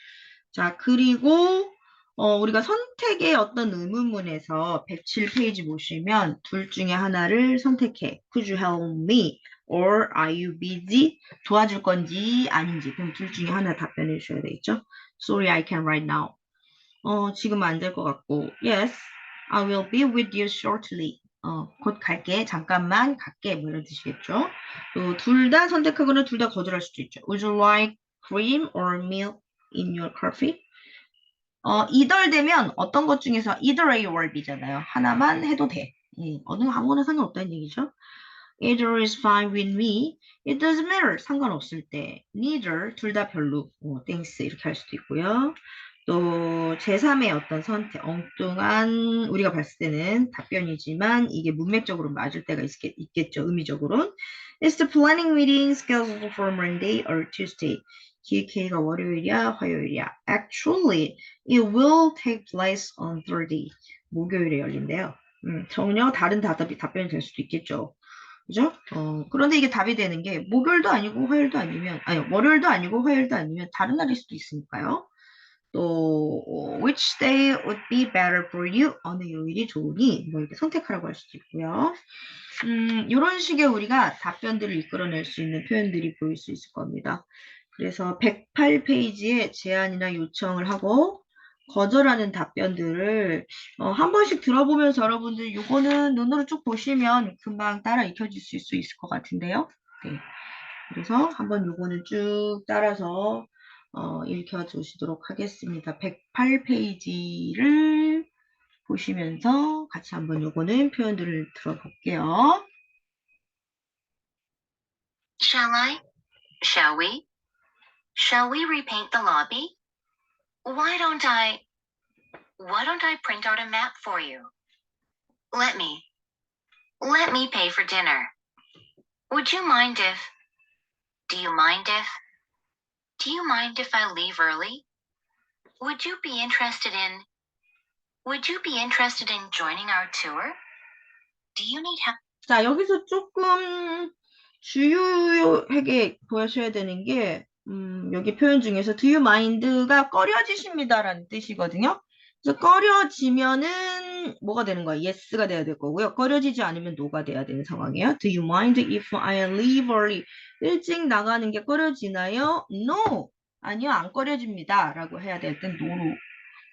자, 그리고 우리가 선택의 어떤 의문문에서 107페이지 보시면 둘 중에 하나를 선택해. Could you help me? Or are you busy? 도와줄 건지 아닌지. 그럼 둘 중에 하나 답변해 주셔야 되겠죠? Sorry, I can't right now. 지금 안 될 것 같고. Yes, I will be with you shortly. 곧 갈게. 잠깐만 갈게. 뭐 이런 뜻이겠죠? 또 둘 다 선택하거나 둘 다 거절할 수도 있죠. Would you like cream or milk in your coffee? either 되면 어떤 것 중에서 either A or B잖아요. 하나만 해도 돼. 아무거나 상관없다는 얘기죠. Either is fine with me. It doesn't matter. 상관없을 때. Neither, 둘 다 별로. thanks 이렇게 할 수도 있고요. 또 제3의 어떤 선택, 엉뚱한 우리가 봤을 때는 답변이지만 이게 문맥적으로 맞을 때가 있겠죠. 의미적으로는. Is the planning meeting scheduled for Monday or Tuesday? 기획회의가 월요일이야, 화요일이야. Actually, it will take place on Thursday. 목요일에 열린대요. 전혀 다른 답변이 될 수도 있겠죠. 그죠? 그런데 이게 답이 되는 게 목요일도 아니고 화요일도 아니면, 아니, 월요일도 아니고 화요일도 아니면 다른 날일 수도 있으니까요. 또 which day would be better for you? 어느 요일이 좋으니? 뭐 이렇게 선택하라고 할 수도 있고요. 이런 식의 우리가 답변들을 이끌어낼 수 있는 표현들이 보일 수 있을 겁니다. 그래서 108페이지에 제안이나 요청을 하고 거절하는 답변들을 한 번씩 들어보면서 여러분들 이거는 눈으로 쭉 보시면 금방 따라 익혀질 수 있을 것 같은데요. 네. 그래서 한번 요거는 쭉 따라서 읽혀주시도록 하겠습니다. 108페이지를 보시면서 같이 한번 요거는 표현들을 들어볼게요. Shall I? Shall we? Shall we repaint the lobby? Why don't I print out a map for you? Let me pay for dinner. Would you mind if, do you mind if I leave early? Would you be interested in joining our tour? Do you need help? 자, 여기서 조금 주요하게 보셔야 되는 게, 여기 표현 중에서 do you mind가 꺼려지십니다라는 뜻이거든요. 그래서 꺼려지면은 뭐가 되는 거야? yes가 돼야 될 거고요. 꺼려지지 않으면 no가 돼야 되는 상황이에요. Do you mind if I leave early? 일찍 나가는 게 꺼려지나요? No! 아니요, 안 꺼려집니다. 라고 해야 될 땐 no로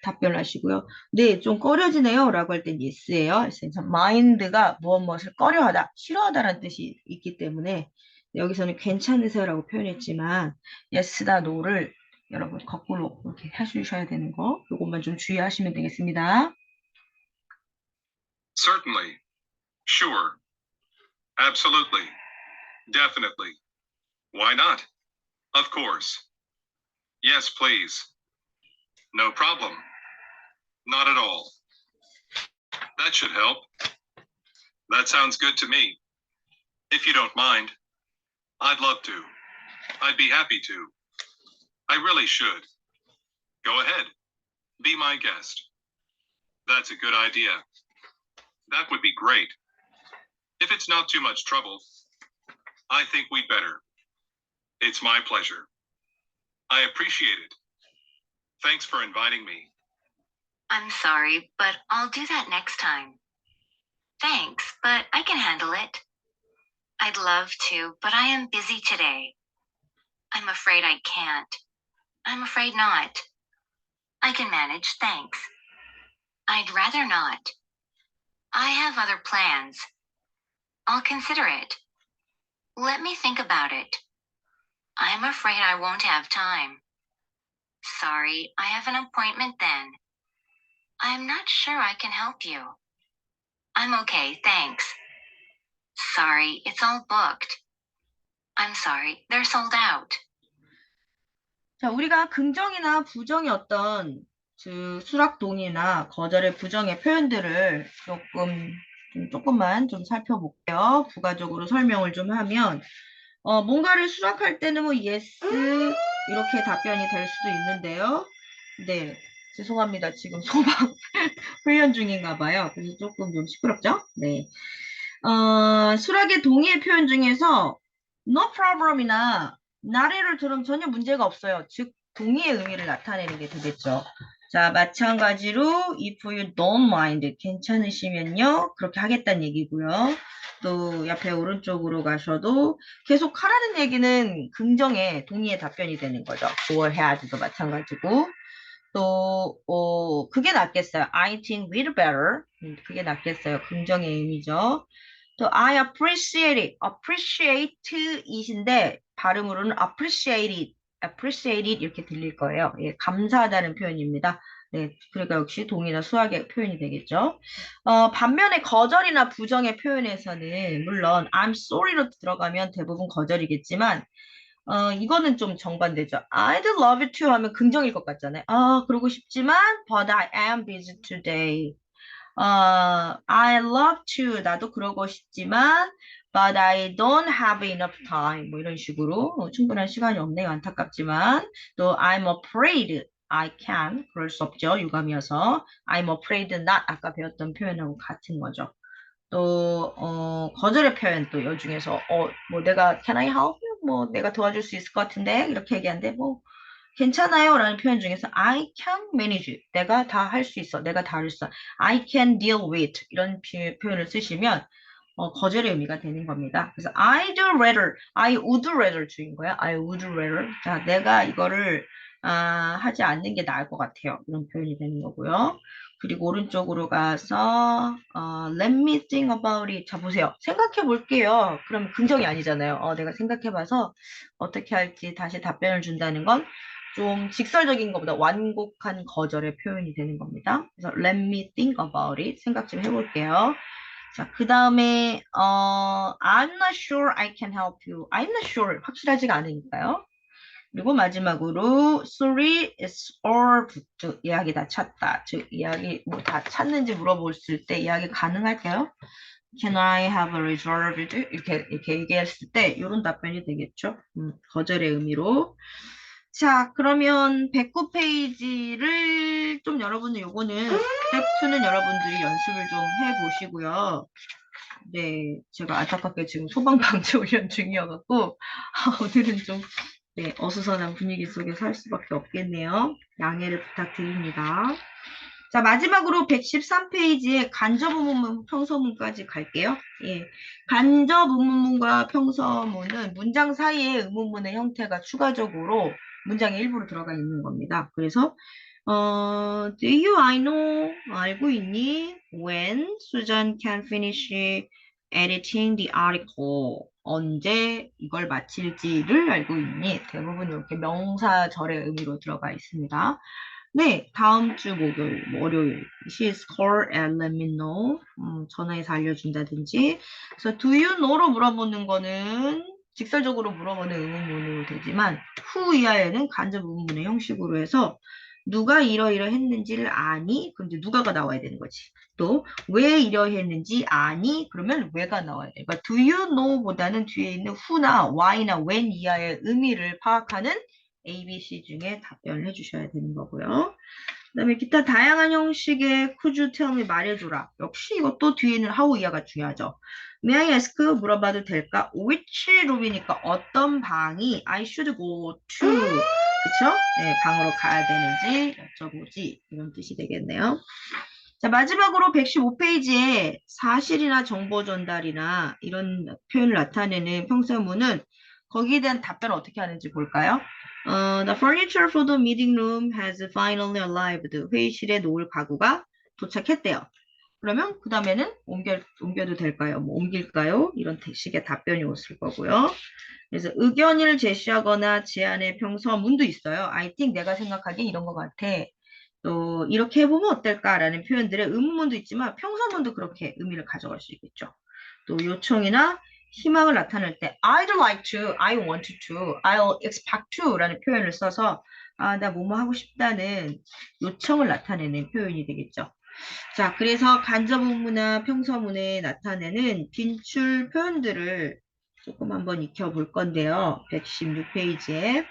답변하시고요. 네, 좀 꺼려지네요. 라고 할 땐 yes예요. 그래서 mind가 무엇을 꺼려하다, 싫어하다라는 뜻이 있기 때문에 여기서는 괜찮으세요 라고 표현했지만 yes다, no를 여러분 거꾸로 이렇게 해주셔야 되는 거 이것만 좀 주의하시면 되겠습니다. Certainly. Sure. Absolutely. Definitely. Why not? Of course. Yes, please. No problem. Not at all. That should help. That sounds good to me. If you don't mind, I'd love to. I'd be happy to. I really should. Go ahead. Be my guest. That's a good idea. That would be great. If it's not too much trouble, I think we'd better. It's my pleasure. I appreciate it. Thanks for inviting me. I'm sorry, but I'll do that next time. Thanks, but I can handle it. I'd love to, but I am busy today. I'm afraid I can't. I'm afraid not. I can manage, thanks. I'd rather not. I have other plans. I'll consider it. Let me think about it. I'm afraid I won't have time. Sorry, I have an appointment then. I'm not sure I can help you. I'm okay, thanks. Sorry, it's all booked. I'm sorry, they're sold out. 자, 우리가 긍정이나 부정의 어떤 수락 동의나 거절의 부정의 표현들을 조금만 좀 살펴볼게요. 부가적으로 설명을 좀 하면 뭔가를 수락할 때는 뭐 yes 이렇게 답변이 될 수도 있는데요. 네, 죄송합니다. 지금 소방 훈련 중인가 봐요. 그래서 조금 좀 시끄럽죠? 네. 수락의 동의의 표현 중에서 no problem이나 not를 들으면 전혀 문제가 없어요. 즉 동의의 의미를 나타내는 게 되겠죠. 자, 마찬가지로 if you don't mind 괜찮으시면요. 그렇게 하겠다는 얘기고요. 또 옆에 오른쪽으로 가셔도 계속 하라는 얘기는 긍정의 동의의 답변이 되는 거죠. go ahead도 마찬가지고. 또 그게 낫겠어요. I think we're better. 그게 낫겠어요. 긍정의 의미죠. 또 I appreciate it. appreciate it인데 발음으로는 appreciate it 이렇게 들릴 거예요. 예, 감사하다는 표현입니다. 네, 그러니까 역시 동의나 수학의 표현이 되겠죠. 반면에 거절이나 부정의 표현에서는 물론 I'm sorry로 들어가면 대부분 거절이겠지만 이거는 좀 정반대죠. I'd love to 하면 긍정일 것 같잖아요. 그러고 싶지만 but I am busy today. I love to 나도 그러고 싶지만 but I don't have enough time 뭐 이런 식으로 충분한 시간이 없네요. 안타깝지만 또 I'm afraid I can 그럴 수 없죠. 유감이어서 I'm afraid not 아까 배웠던 표현하고 같은 거죠. 또 거절의 표현 또 여중에서 뭐 내가 can I help you? 뭐 내가 도와줄 수 있을 것 같은데 이렇게 얘기하는데 뭐 괜찮아요 라는 표현 중에서 I can manage it. 내가 다 할 수 있어. 내가 다 할 수 있어. I can deal with 이런 표현을 쓰시면 거절의 의미가 되는 겁니다. 그래서 I'd rather, I would rather 주인 거야. I would rather. 자, 내가 이거를 하지 않는 게 나을 것 같아요. 이런 표현이 되는 거고요. 그리고 오른쪽으로 가서 let me think about it. 자, 보세요. 생각해 볼게요. 그럼 긍정이 아니잖아요. 내가 생각해 봐서 어떻게 할지 다시 답변을 준다는 건 좀 직설적인 것보다 완곡한 거절의 표현이 되는 겁니다. 그래서 let me think about it. 생각 좀 해볼게요. 자, 그 다음에 I'm not sure I can help you. I'm not sure. 확실하지가 않으니까요. 그리고 마지막으로 sorry, it's all booked. 예약이 다 찼다. 즉 예약이 뭐 다 찼는지 물어봤을 때 예약이 가능할까요? Can I have a reserved? 이렇게 얘기했을 때 이런 답변이 되겠죠. 거절의 의미로. 자, 그러면 109페이지를 좀 여러분은 요거는 스텝 2는 여러분들이 연습을 좀 해보시고요. 네, 제가 안타깝게 지금 소방방재 훈련 중이어갖고 오늘은 좀 네, 어수선한 분위기 속에서 할 수밖에 없겠네요. 양해를 부탁드립니다. 자, 마지막으로 113페이지에 간접 의문문, 평서문까지 갈게요. 예, 간접 의문문과 평서문은 문장 사이에 의문문의 형태가 추가적으로 문장의 일부로 들어가 있는 겁니다. 그래서 do you, I know, 알고 있니? When Susan can finish editing the article. 언제 이걸 마칠지를 알고 있니? 대부분 이렇게 명사절의 의미로 들어가 있습니다. 네, 다음 주 목요일, 월요일. She's called and let me know. 전화해서 알려준다든지. 그래서 do you know로 물어보는 거는 직설적으로 물어보는 의문문으로 되지만 who 이하에는 간접 의문문의 형식으로 해서 누가 이러이러했는지를 아니? 그럼 이제 누가가 나와야 되는 거지. 또 왜 이러했는지 아니? 그러면 왜가 나와야 돼. 그러니까 do you know보다는 뒤에 있는 who나 why나 when 이하의 의미를 파악하는 A, B, C 중에 답변을 해주셔야 되는 거고요. 그 다음에 기타 다양한 형식의 could you tell me 말해줘라. 역시 이것도 뒤에는 how 이하가 중요하죠. May I ask 물어봐도 될까? Which room이니까 어떤 방이 I should go to 그쵸? 네, 방으로 가야 되는지 여쭤보지 이런 뜻이 되겠네요. 자, 마지막으로 115페이지에 사실이나 정보 전달이나 이런 표현을 나타내는 평서문은 거기에 대한 답변을 어떻게 하는지 볼까요? The furniture for the meeting room has finally arrived. 회의실에 놓을 가구가 도착했대요. 그러면 그 다음에는 옮겨도 될까요? 뭐 옮길까요? 이런 식의 답변이 왔을 거고요. 그래서 의견을 제시하거나 제안의 평서문도 있어요. I think 내가 생각하기에 이런 것 같아. 또 이렇게 해보면 어떨까라는 표현들의 의문문도 있지만 평서문도 그렇게 의미를 가져갈 수 있겠죠. 또 요청이나 희망을 나타낼 때 I'd like to, I want to, I'll expect to 라는 표현을 써서 나 뭐뭐 하고 싶다는 요청을 나타내는 표현이 되겠죠. 자, 그래서 간접 의문이나 평서문에 나타내는 빈출 표현들을 조금 한번 익혀볼 건데요. 116페이지에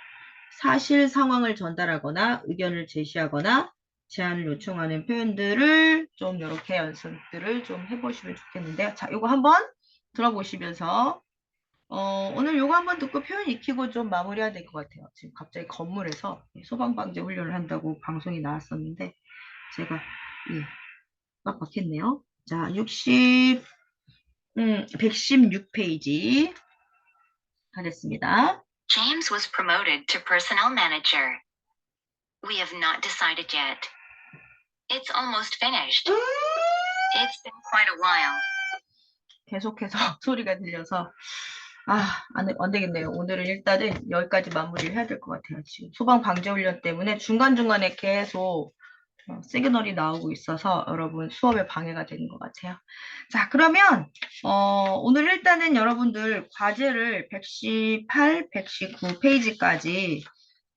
사실 상황을 전달하거나 의견을 제시하거나 제안을 요청하는 표현들을 좀 이렇게 연습들을 좀 해보시면 좋겠는데요. 자, 이거 한번 들어보시면서 오늘 요거 한번 듣고 표현 익히고 좀 마무리해야 될 것 같아요. 지금 갑자기 건물에서 소방방재 훈련을 한다고 방송이 나왔었는데, 제가, 예, 빡빡했네요. 자, 116페이지 하겠습니다. James was promoted to personnel manager. We have not decided yet. It's almost finished. It's been quite a while. 계속해서 소리가 들려서 안 되겠네요. 오늘은 일단은 여기까지 마무리를 해야 될 것 같아요. 지금 소방방재훈련 때문에 중간중간에 계속 시그널이 나오고 있어서 여러분 수업에 방해가 되는 것 같아요. 자, 그러면 오늘 일단은 여러분들 과제를 118, 119페이지까지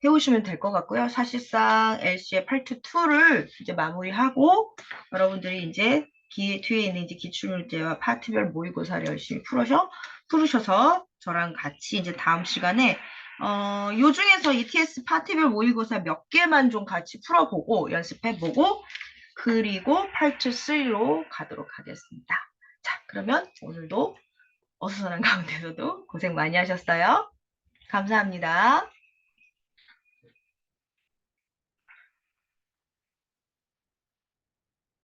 해오시면 될 것 같고요. 사실상 LC의 8-2를 이제 마무리하고 여러분들이 이제 뒤에 있는 이제 기출문제와 파트별 모의고사를 열심히 풀으셔서 저랑 같이 이제 다음 시간에 요 중에서 ETS 파트별 모의고사 몇 개만 좀 같이 풀어보고 연습해보고 그리고 파트 3로 가도록 하겠습니다. 자, 그러면 오늘도 어수선한 가운데서도 고생 많이 하셨어요. 감사합니다.